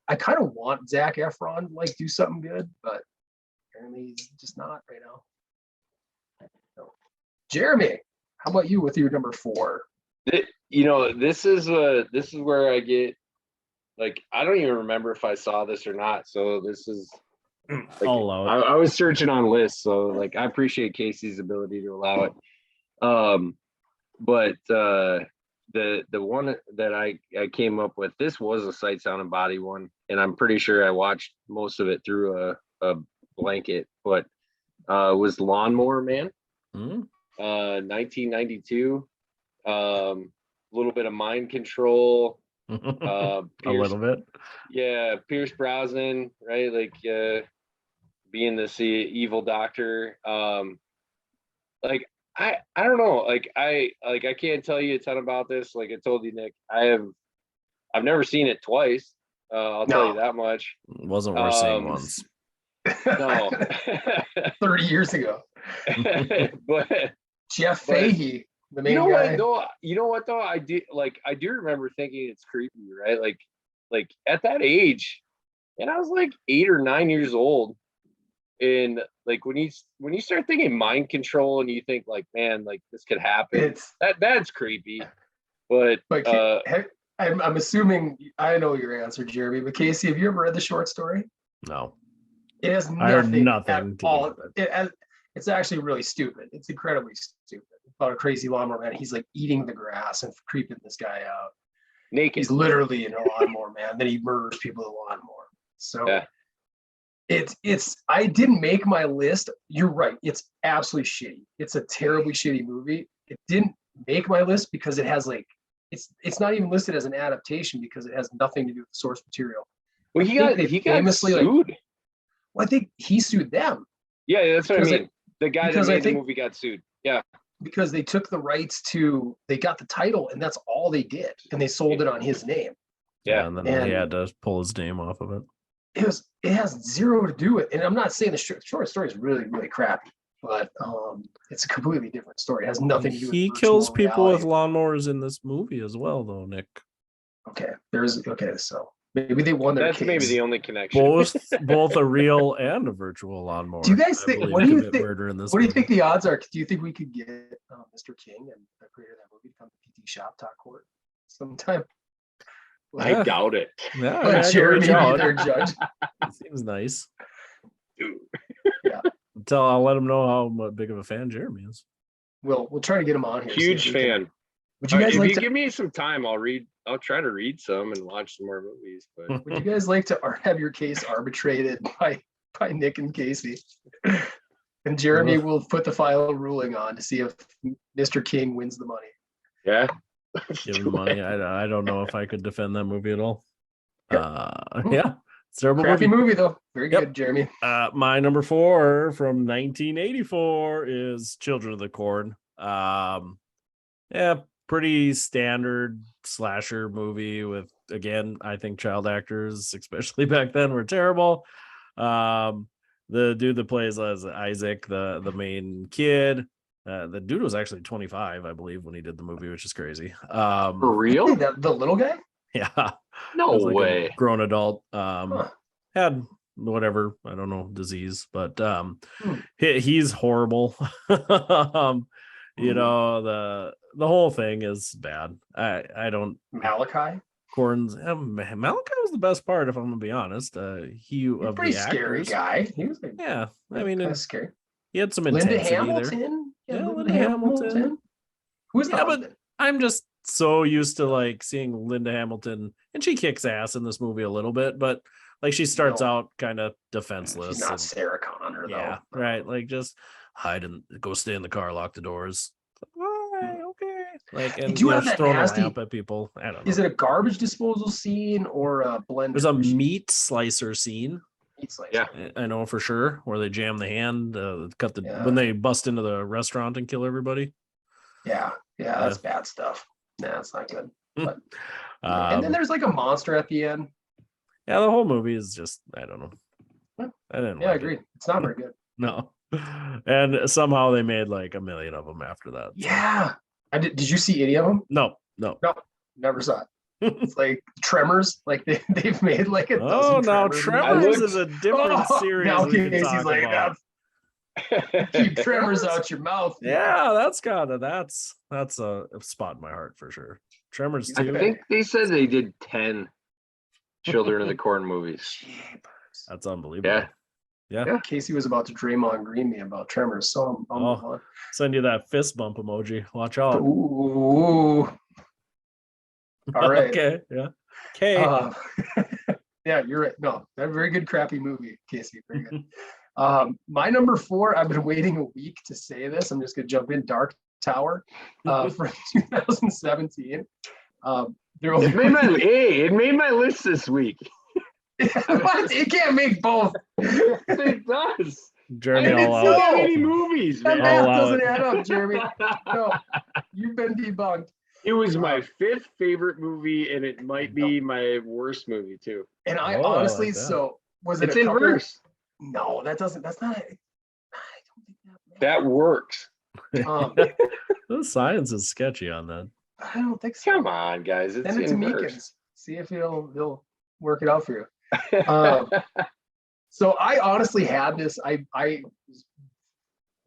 B: I kind of want Zac Efron to like do something good, but apparently he's just not right now. So, Jeremy, how about you with your number 4?
C: This is where I get like, I don't even remember if I saw this or not. So this is like,
A: I'll allow it.
C: I was searching on lists, so like I appreciate Casey's ability to allow it. But the one that I came up with, this was a Sight, Sound, and Body one, and I'm pretty sure I watched most of it through a blanket, but was Lawnmower Man, 1992. A little bit of Mind Control.
A: A little bit.
C: Yeah, Pierce Brosnan, right? Like being this evil doctor. Like I don't know. Like I can't tell you a ton about this. Like I told you, Nick, I've never seen it twice. I'll tell you that much.
A: It wasn't worth seeing once.
C: No.
B: 30 years ago.
C: But
B: Jeff Fahey, the main guy.
C: You know what though? I do remember thinking it's creepy, right? Like at that age, and I was like 8 or 9 years old. And like when you start thinking mind control and you think like, man, like this could happen, that's creepy. But
B: I'm assuming I know your answer, Jeremy. But Casey, have you ever read the short story?
A: No.
B: It has nothing at all. It's actually really stupid. It's incredibly stupid. About a crazy lawnmower man. He's like eating the grass and creeping this guy out.
C: Naked.
B: He's literally in a lawnmower man. Then he murders people with a lawnmower. So
C: yeah.
B: I didn't make my list. You're right. It's absolutely shitty. It's a terribly shitty movie. It didn't make my list because it has like, it's not even listed as an adaptation because it has nothing to do with the source material.
C: Well, he got famously sued.
B: Well, I think he sued them.
C: Yeah, that's what I mean. The guy that made the movie got sued. Yeah.
B: Because they took the rights they got the title and that's all they did. And they sold it on his name.
A: Yeah. And then he had to pull his name off of it.
B: It has zero to do with it. And I'm not saying the short story is really, really crappy, but it's a completely different story. It has nothing to do with
A: he kills people with lawnmowers in this movie as well, though, Nick.
B: Okay. So maybe they won their
C: That's
B: case.
C: Maybe the only connection.
A: Both a real and a virtual lawnmower.
B: Do you guys think? What do you think?
A: Murder in this
B: what do you
A: movie.
B: think the odds are? Do you think we could get Mr. King and the creator of that movie to come to PT Shop Talk Court sometime?
C: I doubt it.
A: Yeah,
B: Jeremy be their judge.
A: Seems nice.
C: Dude.
B: Yeah.
A: I'll let him know how big of a fan Jeremy is.
B: We'll try to get him on here.
C: Huge fan.
B: Would you guys like to
C: give me some time? I'll try to read some and watch some more movies. But
B: would you guys like to have your case arbitrated by Nick and Casey? And Jeremy will put the final ruling on to see if Mr. King wins the money.
C: Yeah.
A: Give him money. I don't know if I could defend that movie at all.
B: Yep.
A: Yeah. It's a terrible
B: Crappy movie though. Very good, Jeremy.
A: My number 4 from 1984 is Children of the Corn. Yeah, pretty standard slasher movie with, again, I think child actors, especially back then, were terrible. The dude that plays as Isaac, the main kid, the dude was actually 25, I believe, when he did the movie, which is crazy.
C: For real?
B: The little guy?
A: Yeah.
C: No
A: like
C: way.
A: A grown adult. Had whatever, I don't know, disease, but he's horrible. You know, the whole thing is bad. I don't.
B: Malachi?
A: Malachi was the best part, if I'm gonna be honest. He's a pretty
B: scary guy. He was
A: I mean,
B: scary.
A: He had some
B: Linda
A: intensity
B: Hamilton?
A: there. Yeah, Linda Hamilton.
B: Who's the
A: but I'm just so used to like seeing Linda Hamilton, and she kicks ass in this movie a little bit, but like she starts out kind of defenseless.
B: She's not Sarah Connor, though.
A: Yeah, right. Like just hide and go stay in the car, lock the doors. Okay. Like,
B: They
A: and
B: do have
A: just
B: that
A: throwing a
B: nasty-
A: lamp at people. I don't know.
B: Is it a garbage disposal scene or a blender?
A: There's a meat slicer scene.
B: Meat slicer.
C: Yeah.
A: I know for sure, where they jam the hand, cut the
B: Yeah.
A: when they bust into the restaurant and kill everybody.
B: Yeah, that's bad stuff. Nah, that's not good. But and then there's like a monster at the end.
A: Yeah, the whole movie is just, I don't know.
B: Yeah.
A: I didn't.
B: Yeah, I
A: like
B: agree.
A: it.
B: It's not very good.
A: No, and somehow they made like 1 million of them after that. So.
B: Yeah, I did. Did you see any of them?
A: No.
B: No, never saw it. It's like Tremors. Like they've made like a
A: Oh,
B: dozen.
A: now
B: Tremors
A: Tremors
C: looked-
A: is a different series.
B: Now
A: we can
B: Casey's
A: talk
B: like,
A: about.
B: keep Tremors out your mouth.
A: Yeah, that's a spot in my heart for sure. Tremors
C: I
A: 2.
C: think they said they did 10 Children of the Corn movies.
B: Jeepers.
A: That's unbelievable.
C: Yeah.
A: Yeah.
B: Casey was about to Draymond Green me about Tremors, so I'll move on.
A: Send you that fist bump emoji. Watch out.
B: Ooh. All right.
A: Okay. Yeah. Okay.
B: Yeah, you're right. No, that's a very good, crappy movie, Casey. Very good. My number 4, I've been waiting a week to say this. I'm just going to jump in. Dark Tower from 2017.
C: It made my list this week.
B: What? It can't make both.
C: It does.
A: Jeremy,
C: I didn't
A: all
C: see
A: out.
C: that many movies,
B: That
C: man.
B: math
A: allow
B: doesn't
A: it.
B: add up, Jeremy. No, you've been debunked.
C: It was my 5th favorite movie, and it might be my worst movie too.
B: And I
A: Oh, I
B: honestly,
A: like that.
B: so was it
C: It's
B: a couple?
C: inverse.
B: No, that's not. I don't think
C: That works.
A: The science is sketchy on that.
B: I don't think so.
C: Come on, guys. It's
B: Send it to
C: inverse.
B: Meekins. See if he'll work it out for you. So I honestly had this. I was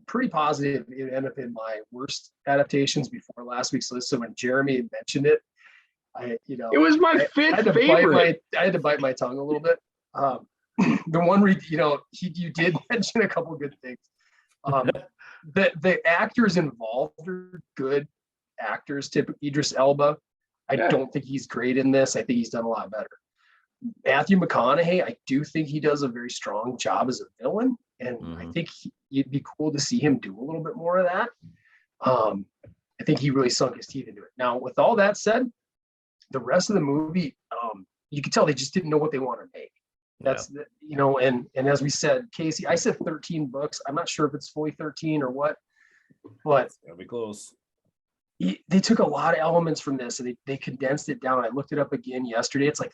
B: pretty positive it ended up in my worst adaptations before last week's list. So when Jeremy mentioned it,
C: It was my
B: I
C: 5th
B: had to
C: favorite.
B: I had to bite my tongue a little bit. The one you did mention a couple of good things. The actors involved are good actors. Typically, Idris Elba. I don't think he's great in this. I think he's done a lot better. Matthew McConaughey, I do think he does a very strong job as a villain, and I think it'd be cool to see him do a little bit more of that. I think he really sunk his teeth into it. Now, with all that said, the rest of the movie, you could tell they just didn't know what they want to make. That's and as we said, Casey, I said 13 books. I'm not sure if it's fully 13 or what, but
A: It's gotta be close.
B: they took a lot of elements from this and they condensed it down. I looked it up again yesterday. It's like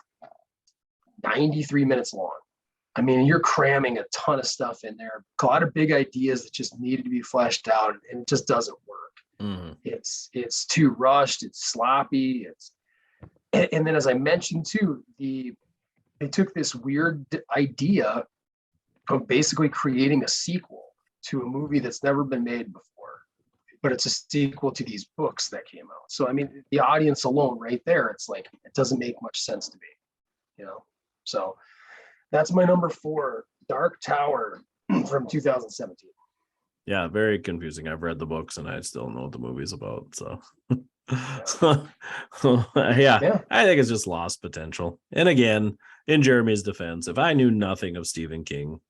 B: 93 minutes long. I mean, you're cramming a ton of stuff in there, a lot of big ideas that just needed to be fleshed out, and it just doesn't work. It's too rushed. It's sloppy. And then, as I mentioned too, they took this weird idea of basically creating a sequel to a movie that's never been made before, but it's a sequel to these books that came out. So, I mean, the audience alone right there, it's like, it doesn't make much sense to me, So that's my number 4, Dark Tower from 2017.
A: Yeah, very confusing. I've read the books and I still know what the movie's about. So yeah, I think it's just lost potential. And again, in Jeremy's defense, if I knew nothing of Stephen King,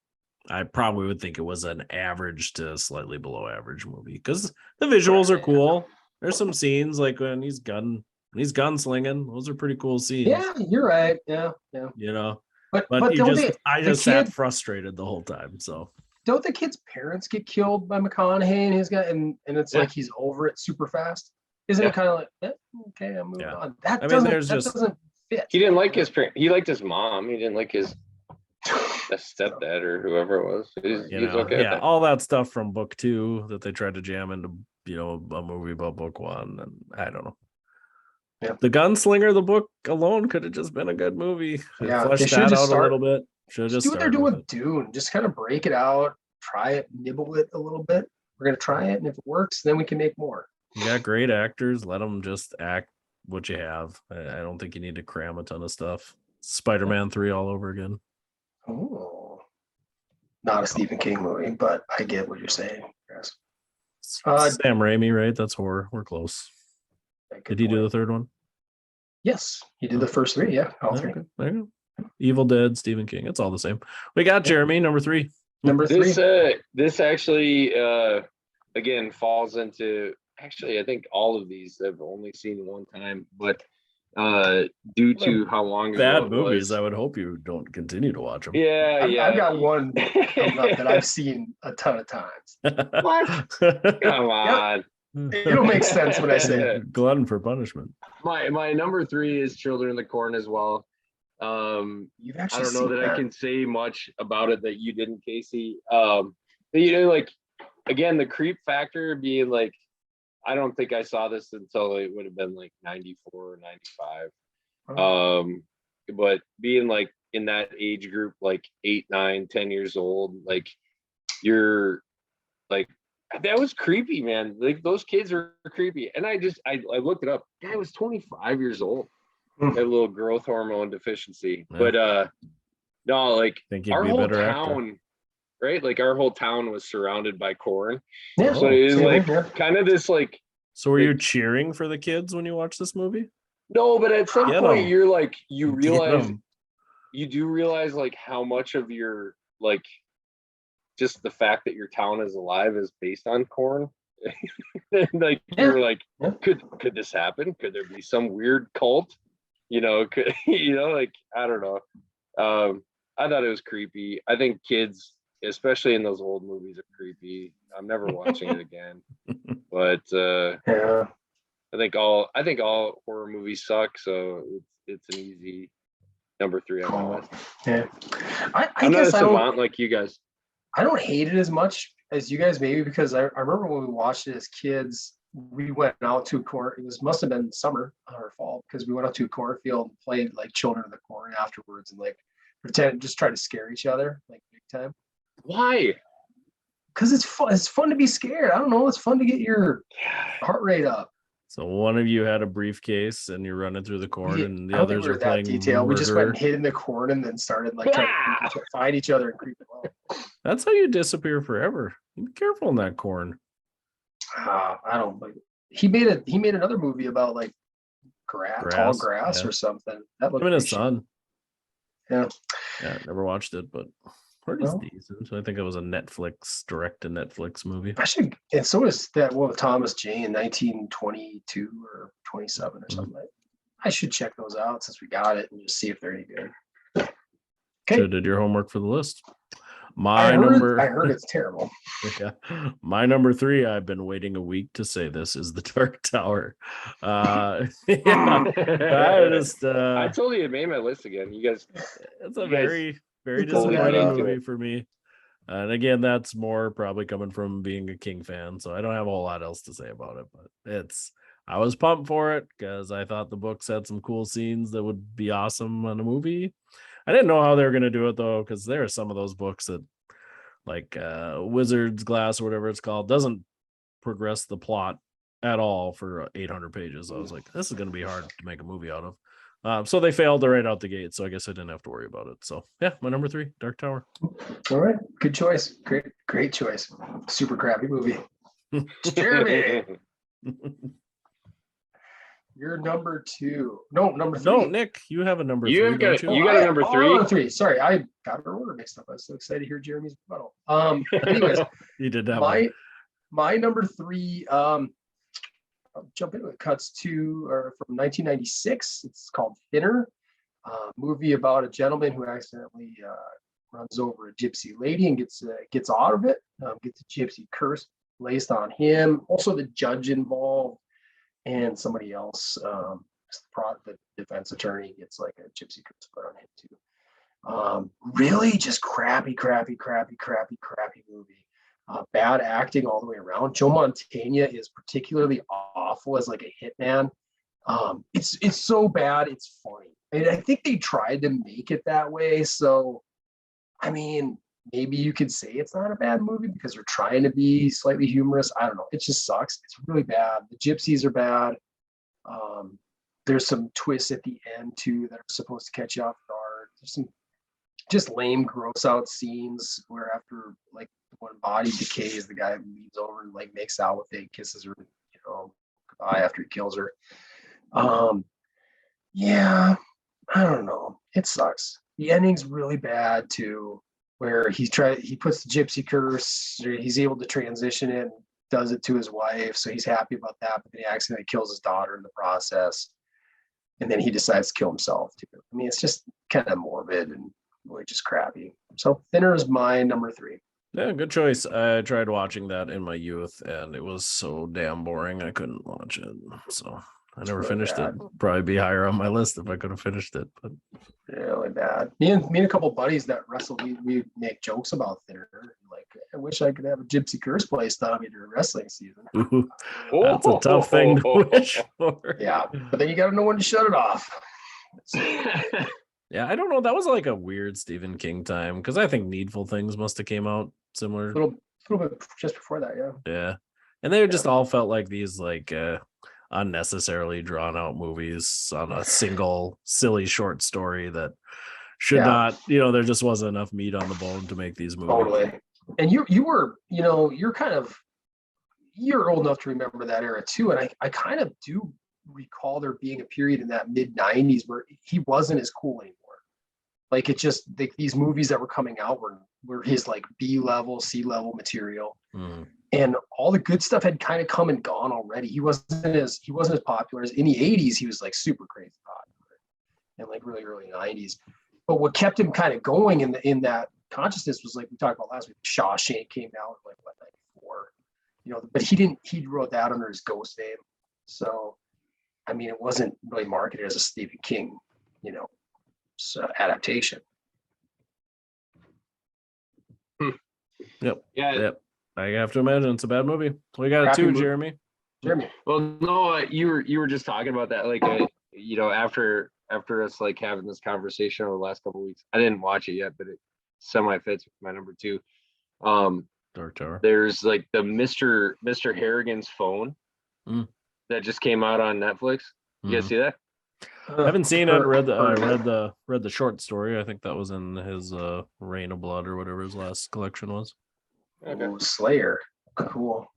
A: I probably would think it was an average to slightly below average movie because the visuals are cool. There's some scenes like when he's gunslinging. Those are pretty cool scenes.
B: Yeah, you're right. Yeah. But
A: I just sat frustrated the whole time. So
B: don't the kid's parents get killed by McConaughey and his guy, and it's like he's over it super fast? Isn't it kind of like okay, I'm moving on? That doesn't fit.
C: He didn't like his parent. He liked his mom. He didn't like his stepdad or whoever it was. He's okay.
A: Yeah, all that stuff from book 2 that they tried to jam into a movie about book 1, and I don't know. Yeah. The Gunslinger, the book alone could have just been a good movie. Flesh that out a little bit. Should just do what
B: they're doing with Dune. Just kind of break it out, try it, nibble it a little bit. We're gonna try it, and if it works, then we can make more.
A: You got great actors. Let them just act what you have. I don't think you need to cram a ton of stuff. Spider-Man 3 all over again.
B: Oh, not a Stephen King movie, but I get what you're saying. Yes.
A: Sam Raimi, right? That's horror. We're close. Did he do the third one?
B: Yes, he did the first 3. Yeah, all 3.
A: Okay. There you go. Evil Dead, Stephen King. It's all the same. We got Jeremy, number 3.
B: Number 3.
C: This actually again falls into actually, I think all of these I've only seen one time, but due to how long ago
A: Bad
C: it
A: movies.
C: was.
A: I would hope you don't continue to watch them.
C: Yeah,
B: I've got one coming up that I've seen a ton of times.
C: What? Come on.
B: It'll make sense when I say it.
A: Glutton for punishment.
C: My number 3 is Children of the Corn as well.
B: You've
C: I
B: actually
C: don't know
B: seen
C: that
B: that.
C: I can say much about it that you didn't, Casey. But, you know, like, again, the creep factor being like, I don't think I saw this until it would have been like 94 or 95. But being like in that age group, like 8, 9, 10 years old, like you're like, that was creepy, man. Like those kids are creepy. And I looked it up. Guy was 25 years old. Had a little growth hormone deficiency.
A: Yeah.
C: But no, like
A: Think you'd
C: our
A: be a
C: whole
A: better actor.
C: town, right? Like our whole town was surrounded by corn.
B: Yeah.
C: So it was
B: same
C: like
B: thing, yeah.
C: kind of this like,
A: So were you cheering for the kids when you watched this movie?
C: no, but at some
A: Get
C: point
A: 'em.
C: you're like, you
A: Get
C: realize
A: 'em.
C: you do realize like how much of your like just the fact that your town is alive is based on corn. And like you're like,
B: Yeah.
C: could this happen? Could there be some weird cult? You know, could, you know, like I don't know. I thought it was creepy. I think kids, especially in those old movies, are creepy. I'm never watching it again. But
B: Yeah.
C: I think all horror movies suck, so it's an easy number 3 on my list.
B: Yeah. I
C: I'm not a
B: guess
C: savant like you guys.
B: I don't hate it as much as you guys maybe, because I remember when we watched it as kids, we went out to a corn. It must have been summer or fall, because we went out to a cornfield and played like Children of the Corn afterwards, and like just try to scare each other like big time.
C: Why?
B: Because it's fun. It's fun to be scared. I don't know. It's fun to get your heart rate up.
A: So one of you had a briefcase and you're running through the corn, and the
B: I don't think
A: others
B: we were
A: are
B: that
A: playing
B: detailed. We just went and
A: murder.
B: hid in the corn and then started like trying to find each other and creep along.
A: That's how you disappear forever. Be careful in that corn.
B: I don't like. He made another movie about like tall grass
A: yeah.
B: or something. That looked
A: Him and his
B: pretty
A: son.
B: Yeah.
A: Yeah, never watched it, but heard it's decent. So I think it was a direct to Netflix movie.
B: I should, and so is that one with Thomas Jane, 1922 or 27 or something like that. I should check those out since we got it and just see if they're any good. Okay.
A: Should have did your homework for the list.
B: I heard it's terrible.
A: Yeah. My number 3, I've been waiting a week to say this, is The Dark Tower. Yeah.
C: I told you it made my list again. You guys,
A: it's a very, very
C: totally
A: disappointing
C: got into
A: movie
C: it.
A: for me. And again, that's more probably coming from being a King fan, so I don't have a whole lot else to say about it. But I was pumped for it because I thought the books had some cool scenes that would be awesome on a movie. I didn't know how they were going to do it though, because there are some of those books that, like Wizard's Glass or whatever it's called, doesn't progress the plot at all for 800 pages. I was like, this is going to be hard to make a movie out of. So they failed right out the gate. So I guess I didn't have to worry about it. So yeah, my number 3, Dark Tower.
B: All right, good choice. Great choice. Super crappy movie. Jeremy, you're number 2. No, number 3.
A: No, Nick, you have a number 3.
C: You got a number 3.
B: Number 3. Sorry, I got our order mixed up. I was so excited to hear Jeremy's rebuttal. Anyways,
A: you did that.
B: My number 3. I'll jump into it. Cuts to from 1996. It's called Thinner. Movie about a gentleman who accidentally runs over a gypsy lady and gets out of it. Gets a gypsy curse placed on him. Also, the judge involved and somebody else. The defense attorney gets like a gypsy curse put on him too. Really, just crappy movie. Bad acting all the way around. Joe Mantegna is particularly awful as like a hitman. It's so bad, it's funny. And I think they tried to make it that way. So, I mean, maybe you could say it's not a bad movie because they're trying to be slightly humorous. I don't know. It just sucks. It's really bad. The gypsies are bad. There's some twists at the end too that are supposed to catch you off guard. There's some just lame, gross out scenes where after like one body decays, the guy leaves over and like makes out with it, kisses her, goodbye after he kills her. Yeah, I don't know. It sucks. The ending's really bad too, where he puts the gypsy curse, he's able to transition it. does it to his wife, so he's happy about that, but then he accidentally kills his daughter in the process, and then he decides to kill himself too. I mean, it's just kind of morbid and really just crappy. So Thinner is my number 3.
A: Yeah, good choice. I tried watching that in my youth, and it was so damn boring. I couldn't watch it, so I never
B: really
A: finished
B: bad.
A: it. Probably be higher on my list if I could have finished it. But
B: Really bad. Me and a couple buddies that wrestle, we make jokes about Thinner. Like, I wish I could have a Gypsy Curse play style during wrestling season.
A: ooh, that's a tough thing to wish for.
B: Yeah, but then you got to know when to shut it off.
A: Yeah, I don't know. That was like a weird Stephen King time because I think Needful Things must have came out similar.
B: A little bit just before that, yeah.
A: Yeah, and they just all felt like these like unnecessarily drawn out movies on a single silly short story that should not. There just wasn't enough meat on the bone to make these movies.
B: Totally. And you were, you're old enough to remember that era too. And I kind of do recall there being a period in that mid 90s where he wasn't as cool anymore. Like it just these movies that were coming out were his like B level, C level material. And all the good stuff had kind of come and gone already. He wasn't as popular as in the 80s. He was like super crazy popular and like really early 90s. But what kept him kind of going in that consciousness was like we talked about last week. Shawshank came out like what 94, but he wrote that under his ghost name. So I mean, it wasn't really marketed as a Stephen King, adaptation.
A: Yep.
C: Yeah.
A: Yep. I have to imagine it's a bad movie. We got it too, Jeremy.
C: Well, no, you were just talking about that, like, after us like having this conversation over the last couple of weeks. I didn't watch it yet, but it semi fits with my number 2.
A: Dark Tower.
C: There's like the Mr. Harrigan's Phone that just came out on Netflix. You guys see that?
A: I haven't seen it. Read the short story. I think that was in his Reign of Blood or whatever his last collection was.
B: Okay. Ooh, Slayer. Cool.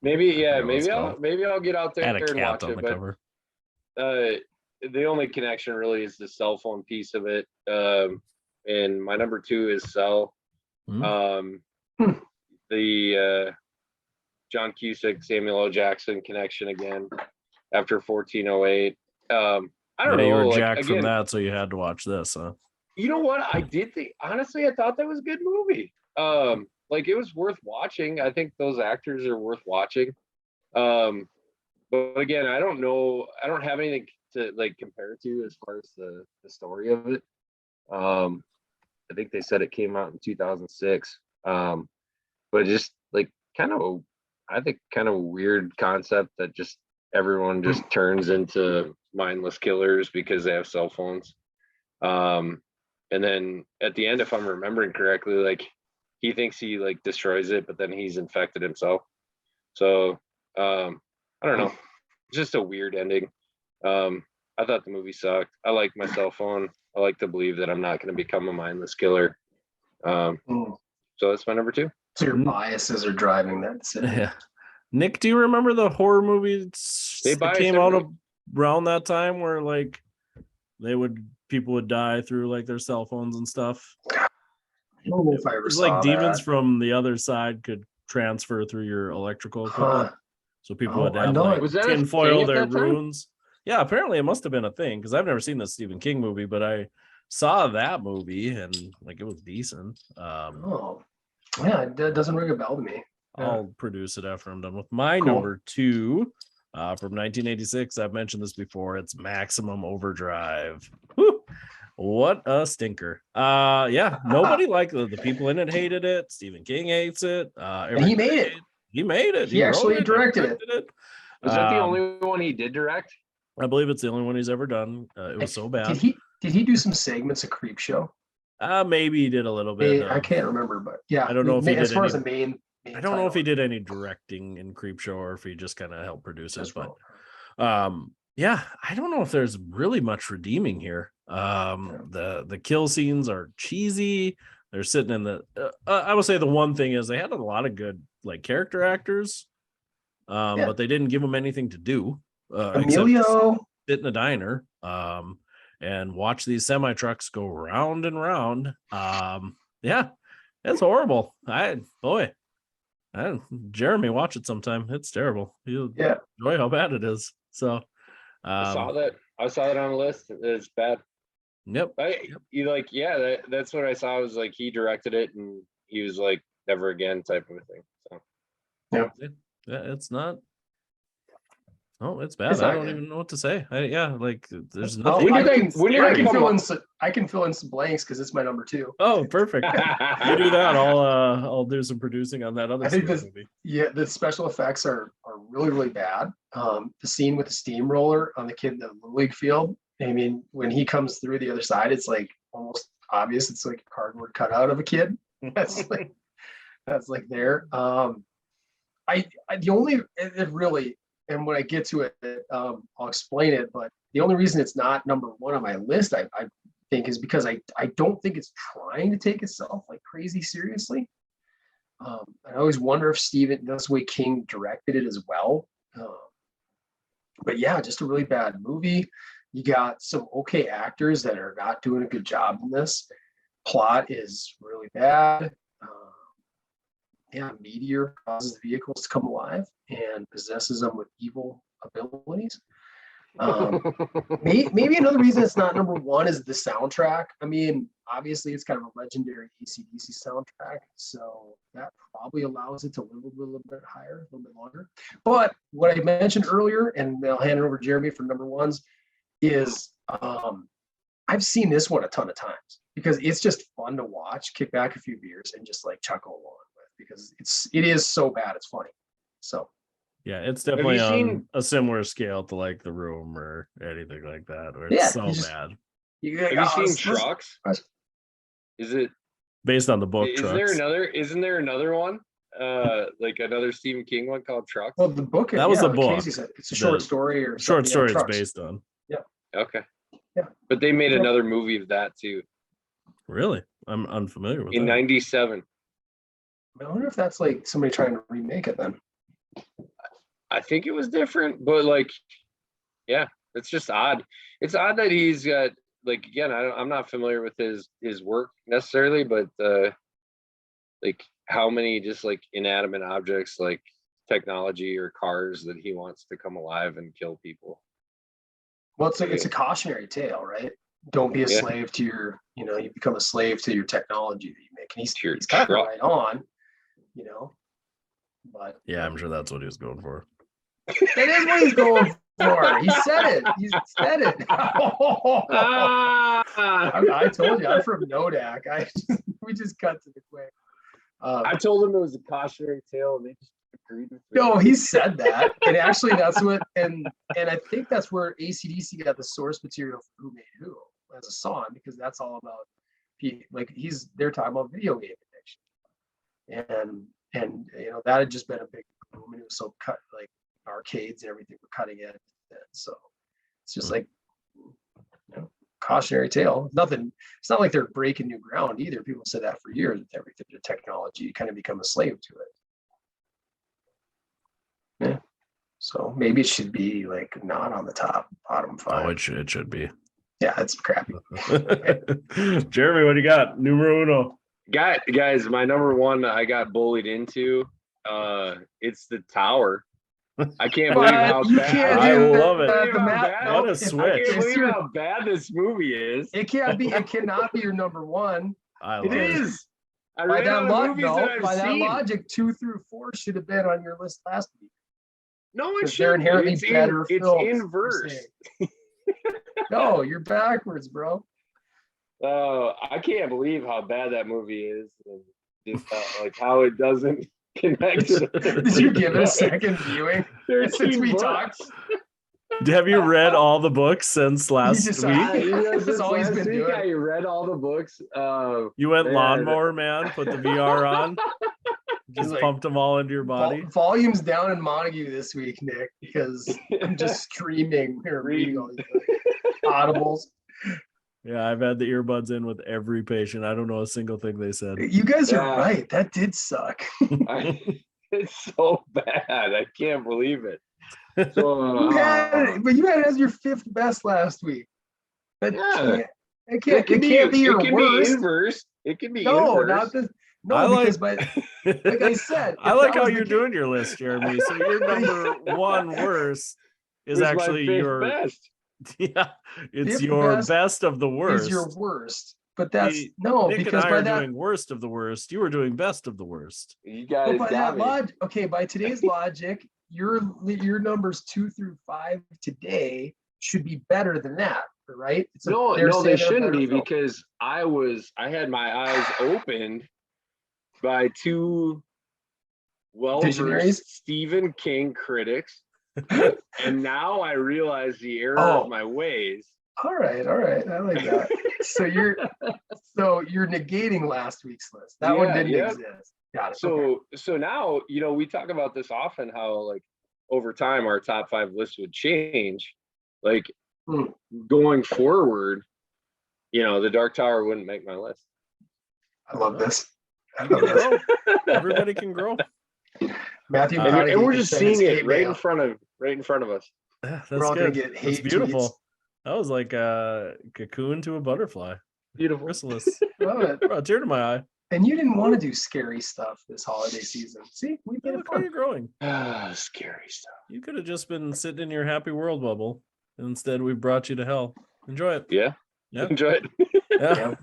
C: Maybe I'll get out there
A: and
C: watch
A: on
C: it.
A: The
C: but
A: cover.
C: The only connection really is the cell phone piece of it. And my number 2 is Cell. The John Cusack, Samuel L. Jackson connection again after 1408. I don't know.
A: You were
C: like,
A: jacked
C: again,
A: from that, so you had to watch this, huh?
C: You know what? I did think, honestly, I thought that was a good movie. Like it was worth watching. I think those actors are worth watching. But again, I don't know. I don't have anything to like compare it to as far as the story of it. I think they said it came out in 2006. But just like kind of a weird concept that just everyone just turns into mindless killers because they have cell phones. And then at the end, if I'm remembering correctly, like he thinks he like destroys it, but then he's infected himself. So I don't know. It's just a weird ending. I thought the movie sucked. I like my cell phone. I like to believe that I'm not going to become a mindless killer. So that's my number 2.
B: So your biases are driving that decision.
A: Yeah. Nick, do you remember the horror movies that came out around that time where like people would die through like their cell phones and stuff?
B: I don't know if I ever saw
A: like demons
B: that.
A: from the other side could transfer through your electrical equipment. So people would have like tinfoil their runes. Yeah, apparently it must have been a thing because I've never seen the Stephen King movie, but I saw that movie and like it was decent.
B: Yeah, it doesn't ring a bell to me.
A: I'll produce it after I'm done with my number 2 from 1986. I've mentioned this before. It's Maximum Overdrive. Whew. What a stinker. Nobody liked it. The people in it hated it. Stephen King hates it.
B: And he made it.
A: He made it.
B: He actually directed it.
C: Is that the only one he did direct?
A: I believe it's the only one he's ever done. It was so bad.
B: Did he do some segments of Creep Show?
A: Maybe he did a little bit.
B: I can't remember, but yeah.
A: I don't know if he did
B: as far as the main
A: I don't know if he did any directing in Creep Show or if he just kind of helped produce it. But I don't know if there's really much redeeming here. The kill scenes are cheesy. They're sitting in the I would say the one thing is they had a lot of good like character actors, but they didn't give them anything to do.
B: Emilio
A: sit in a diner and watch these semi trucks go round and round. It's horrible. Jeremy, watch it sometime. It's terrible. You'll enjoy how bad it is. So
C: I saw that. I saw that on the list. It's bad.
A: Yep.
C: That's what I saw. Was like he directed it, and he was like never again type of a thing. So
A: yeah, it's not. Oh, it's bad.
B: It's
A: I
B: not
A: don't
B: good.
A: even know what to say. There's
B: Oh,
A: nothing.
B: I can fill in some blanks because it's my number 2.
A: Oh, perfect. You do that. I'll do some producing on that other
B: I think
A: movie.
B: the special effects are really, really bad. The scene with the steamroller on the kid in the Little League field. I mean, when he comes through the other side, it's like almost obvious. It's like a cardboard cutout of a kid. That's like there. And when I get to it, I'll explain it. But the only reason it's not number 1 on my list, I think, is because I don't think it's trying to take itself like crazy seriously. I always wonder if that's the way King directed it as well. But yeah, just a really bad movie. You got some okay actors that are not doing a good job in this. Plot is really bad. Meteor causes the vehicles to come alive and possesses them with evil abilities. Maybe another reason it's not number 1 is the soundtrack. I mean, obviously it's kind of a legendary AC/DC soundtrack, so that probably allows it to live a little bit higher, a little bit longer. But what I mentioned earlier, and I'll hand it over to Jeremy for number 1s, is I've seen this one a ton of times because it's just fun to watch, kick back a few beers, and just like chuckle along with, because it is so bad it's funny. So
A: yeah, it's definitely on a similar scale to like The Room or anything like that, where it's so bad.
C: Have you seen Trucks? Is it
A: based on the book?
C: Isn't there another one? Like another Stephen King one called Trucks?
B: Well, the book,
A: that was the book.
B: Casey said, it's a short story or
A: short story it's
B: Trucks.
A: based on.
B: Yeah.
C: Okay.
B: Yeah.
C: But they made another movie of that too.
A: Really? I'm unfamiliar with
C: in
A: that.
C: 97.
B: I wonder if that's like somebody trying to remake it then.
C: I think it was different, but like, yeah, it's just odd. It's odd that he's got, like, again, I'm not familiar with his work necessarily, but like how many just like inanimate objects, like technology or cars, that he wants to come alive and kill people.
B: Well, it's a cautionary tale, right? Don't be a slave to your, you become a slave to your technology that you make. And he's kind of right on, but
A: yeah, I'm sure that's what he was going for.
B: That is what he's going for. He said it. He said it. I told you, I'm from Nodak. We just cut to the quick.
C: I told him it was a cautionary tale, and they just agreed with me.
B: No, he said that, and actually, that's what, and I think that's where AC/DC got the source material for Who Made Who as a song, because that's all about, like, they're talking about video game addiction, and that had just been a big boom, and it was so cut, like arcades and everything were cutting edge, so it's just like cautionary tale. Nothing. It's not like they're breaking new ground either. People said that for years. With everything to technology, you kind of become a slave to it. Yeah. So maybe it should be like not on the bottom 5.
A: Oh, it should be.
B: Yeah, it's crappy.
A: Jeremy, what do you got? Numero uno.
C: Guys, my number 1 I got bullied into. It's The Tower. I can't believe how bad.
A: I love it.
C: What
A: a switch!
C: I can't believe how bad this movie is.
B: It cannot be your number 1.
C: It is.
B: By that logic, 2 through 4 should have been on your list last week.
C: No, it should.
B: They're inherently better films.
C: It's inverse.
B: No, you're backwards, bro.
C: I can't believe how bad that movie is, and just like how it doesn't connect.
B: Did you give it a second viewing since we talked?
A: Have you read all the books since last week?
B: That's all he's been doing.
C: I read all the books.
A: You went lawnmower man, put the VR on, just pumped them all into your body.
B: Volume's down in Montague this week, Nick, because I'm just streaming or reading all these audibles.
A: Yeah, I've had the earbuds in with every patient. I don't know a single thing they said.
B: You guys are right. That did suck.
C: It's so bad. I can't believe it. So,
B: but you had it as your 5th best last week. But
C: yeah,
B: it can't be your worst.
C: Inverse. It can be
B: no,
C: inverse.
B: not this.
A: I
B: No, because
A: like
B: like I said,
A: I
B: if
A: like
B: that
A: how
B: was the
A: you're
B: case-
A: doing your list, Jeremy. So your number one worst is
C: Was my
A: actually
C: fifth
A: your
C: best.
A: yeah, it's
B: Fifth
A: your
B: best
A: best of the
B: is your
A: worst.
B: worst. But that's
A: See,
B: no,
A: Nick and
B: because
A: I
B: by
A: are
B: that,
A: doing worst of the worst. You were doing best of the worst.
C: You
B: but
C: guys
B: by
C: got
B: that
C: me.
B: logic, okay, by today's logic, your numbers 2 through 5 today should be better than that, right? It's a
C: No,
B: fair
C: no, they
B: standard of
C: shouldn't
B: better
C: be
B: film.
C: because I had my eyes opened by two well-versed
B: Visionaries?
C: Stephen King critics, and now I realize the error
B: Oh.
C: of my ways.
B: All right, I like that. So you're negating last week's list. That one
C: Yeah,
B: didn't
C: yeah.
B: exist. Got it. Okay.
C: So now, we talk about this often, how like over time our top 5 lists would change. Like
B: Hmm.
C: going forward, the Dark Tower wouldn't make my list.
B: I love this. I
A: You
B: love
A: can
B: this.
A: grow. Everybody can grow.
B: Matthew
A: And
B: McConaughey
C: And we're
B: can
C: just
B: send his
C: seeing it
B: hate
C: right
B: mail.
C: in front of us.
A: Yeah,
B: We're
A: that's
B: all gonna
A: good.
B: get
A: That's
B: hate
A: beautiful.
B: tweets.
A: That was like a cocoon to a butterfly.
C: Beautiful.
A: Chrysalis.
B: Love it.
A: Brought a tear to my eye.
B: And you didn't want to do scary stuff this holiday season. See, we made it
A: Look how
B: fun.
A: you're growing.
C: Scary stuff.
A: You could have just been sitting in your happy world bubble. And instead, we brought you to hell. Enjoy it.
C: Yeah.
A: Yeah.
C: Enjoy it.
A: Yeah.
B: Yeah.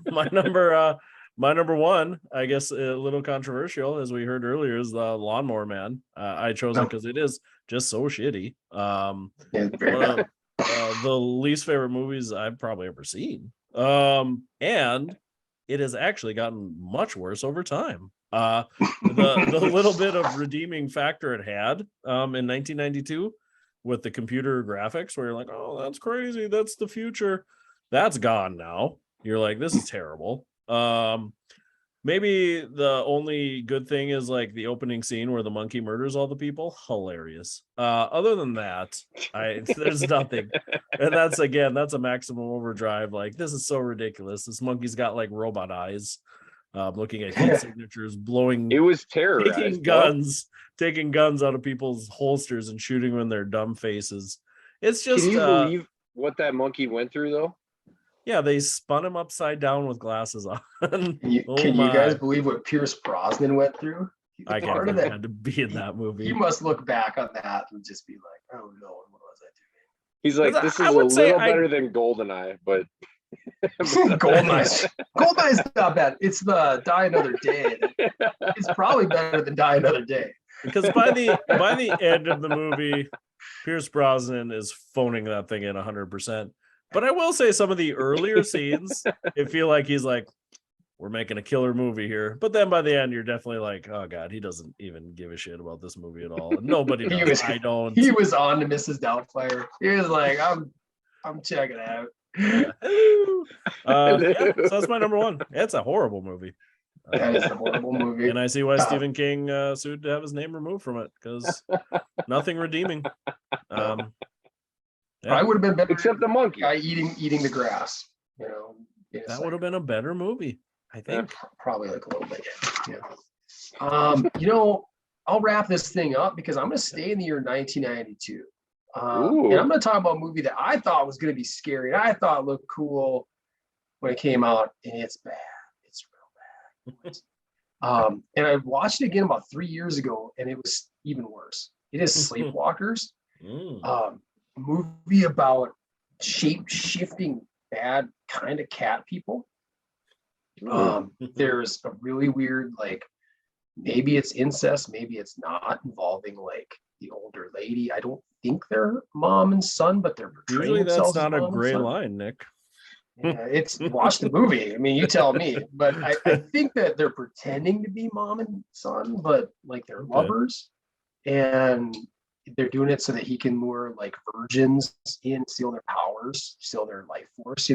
A: My number one, I guess a little controversial, as we heard earlier, is the Lawnmower Man. I chose it because it is just so shitty.
B: Yeah, very
A: One of
B: bad.
A: the least favorite movies I've probably ever seen. And it has actually gotten much worse over time. The little bit of redeeming factor it had in 1992 with the computer graphics, where you're like, oh, that's crazy, that's the future, that's gone now. You're like, this is terrible. Maybe the only good thing is like the opening scene where the monkey murders all the people. Hilarious. Other than that, there's nothing. And that's a maximum overdrive. Like, this is so ridiculous. This monkey's got like robot eyes, looking at heat signatures,
C: It was terrorized.
A: taking guns out of people's holsters and shooting them in their dumb faces. It's just
C: Can you believe what that monkey went through though?
A: yeah, they spun him upside down with glasses on.
B: Can you
A: Oh
B: guys
A: my.
B: believe what Pierce Brosnan went through?
A: I can't
B: Part of
A: believe I
B: that,
A: had to be in that movie.
B: you must look back on that and just be like, oh no, what was I
C: He's like,
A: Because
C: this
A: I
C: is a
A: would say
C: little better than Goldeneye, but
B: doing? Goldeye's not bad. It's the Die Another Day. It's probably better than Die Another Day.
A: Because by the end of the movie, Pierce Brosnan is phoning that thing in 100%. But I will say some of the earlier scenes, it feel like he's like, we're making a killer movie here. But then by the end, you're definitely like, oh God, he doesn't even give a shit about this movie at all. Nobody does. I don't.
B: He was on to Mrs. Doubtfire. He was like, I'm checking it out.
A: Yeah. Yeah, so that's my number one. It's a horrible movie.
B: That is a horrible movie.
A: And I see why Stephen King sued to have his name removed from it, because nothing redeeming. Yeah.
B: I would have been better
C: except the monkey.
B: guy eating the grass.
A: That would have been a better movie, I think.
B: Probably like a little bit. Yeah. I'll wrap this thing up because I'm going to stay in the year 1992. And I'm going to talk about a movie that I thought was going to be scary. And I thought looked cool when it came out, and it's bad. It's real bad. And I watched it again about 3 years ago, and it was even worse. It is Sleepwalkers. Movie about shape-shifting bad kind of cat people. There's a really weird, like, maybe it's incest, maybe it's not, involving like the older lady. I don't think they're mom and son, but they're portraying
A: Usually that's
B: themselves
A: not
B: as
A: a
B: mom and
A: gray
B: son.
A: line, Nick.
B: Yeah, it's watch the movie. I mean, you tell me. But I think that they're pretending to be mom and son, but like they're lovers, and they're doing it so that he can lure like virgins in, steal their powers, steal their life force.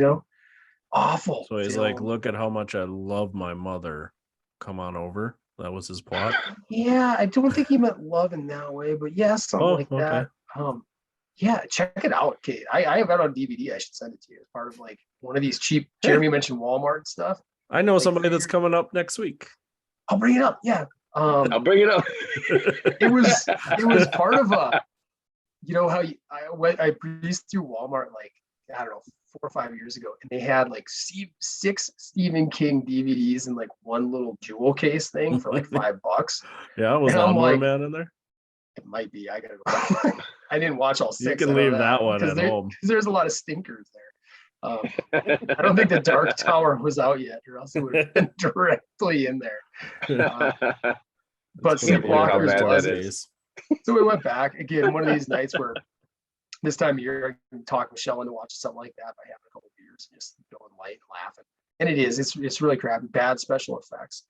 B: Awful.
A: So he's like, look at how much I love my mother. Come on over. That was his plot.
B: Yeah, I don't think he meant love in that way, but yeah, something that. Yeah, check it out, Kate. I have that on DVD. I should send it to you as part of like one of these cheap. Jeremy mentioned Walmart stuff.
A: I know somebody that's coming up next week.
B: I'll bring it up. Yeah.
C: I'll bring it up.
B: It was part of a, how I breezed through Walmart like I don't know, 4 or 5 years ago, and they had like 6 Stephen King DVDs in like one little jewel case thing for like $5.
A: Yeah, was
B: And I'm
A: Lawnmower
B: like,
A: Man in there?
B: it might be. I gotta go. I didn't watch all 6.
A: You can
B: I know
A: leave that one
B: because
A: at home.
B: there's a lot of stinkers there. I don't think the Dark Tower was out yet, or else it would have been directly in there. But
A: It's pretty weird how
B: Sleepwalkers
C: bad
B: was
C: that
B: it.
C: is.
B: So we went back again. One of these nights where this time of year I can talk Michelle into watching something like that by having a couple of beers and just going light and laughing. And it's really crappy, bad special effects,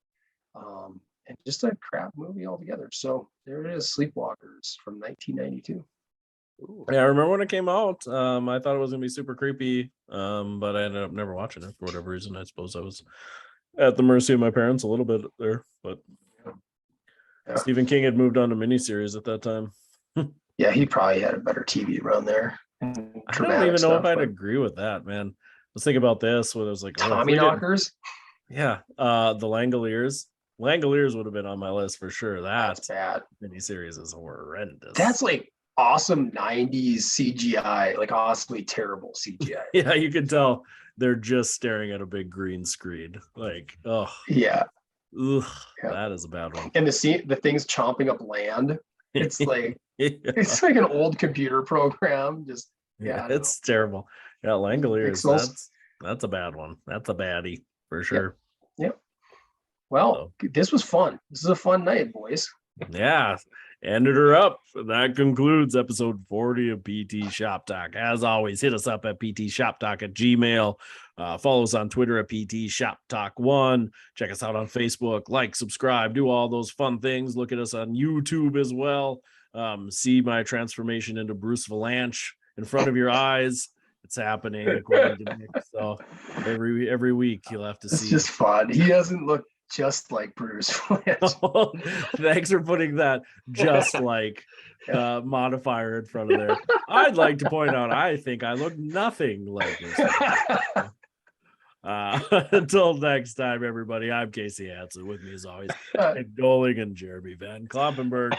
B: and just a crap movie altogether. So there it is, Sleepwalkers from 1992.
A: Yeah, I remember when it came out. I thought it was gonna be super creepy, but I ended up never watching it for whatever reason. I suppose I was at the mercy of my parents a little bit there, but
B: Yeah.
A: Stephen King had moved on to miniseries at that time.
B: Yeah, he probably had a better TV run there.
A: I don't even know if I'd agree with that, man. Let's think about this. Where it was like, oh,
B: Tommy Knockers.
A: yeah, the Langoliers. Langoliers would have been on my list for sure.
B: That's bad.
A: Miniseries is horrendous.
B: That's like awesome 90s CGI, like awesomely terrible CGI.
A: Yeah, you can tell they're just staring at a big green screen. Like, oh
B: Yeah.
A: ugh,
B: Yeah.
A: that is a bad one.
B: And the thing's chomping up land. It's like
A: Yeah.
B: it's like an old computer program. Just
A: Yeah,
B: I don't
A: it's terrible. Yeah, Langoliers.
B: Pixels.
A: That's a bad one. That's a baddie for sure.
B: Well, this was fun. This is a fun night, boys.
A: Yeah, ended her up. That concludes episode 40 of PT Shop Talk. As always, hit us up at ptshoptalk@gmail. Follow us on Twitter at PT Shop Talk 1. Check us out on Facebook. Like, subscribe, do all those fun things. Look at us on YouTube as well. See my transformation into Bruce Valanche in front of your eyes. It's happening according to Nick. So every week you'll have to see.
B: It's just fun. He doesn't look just like Bruce Valanche.
A: Thanks for putting that just like modifier in front of there. I'd like to point out, I think I look nothing like this. Until next time, everybody, I'm Casey Hansen. With me as always, Nick Doling and Jeremy Van Kloppenberg.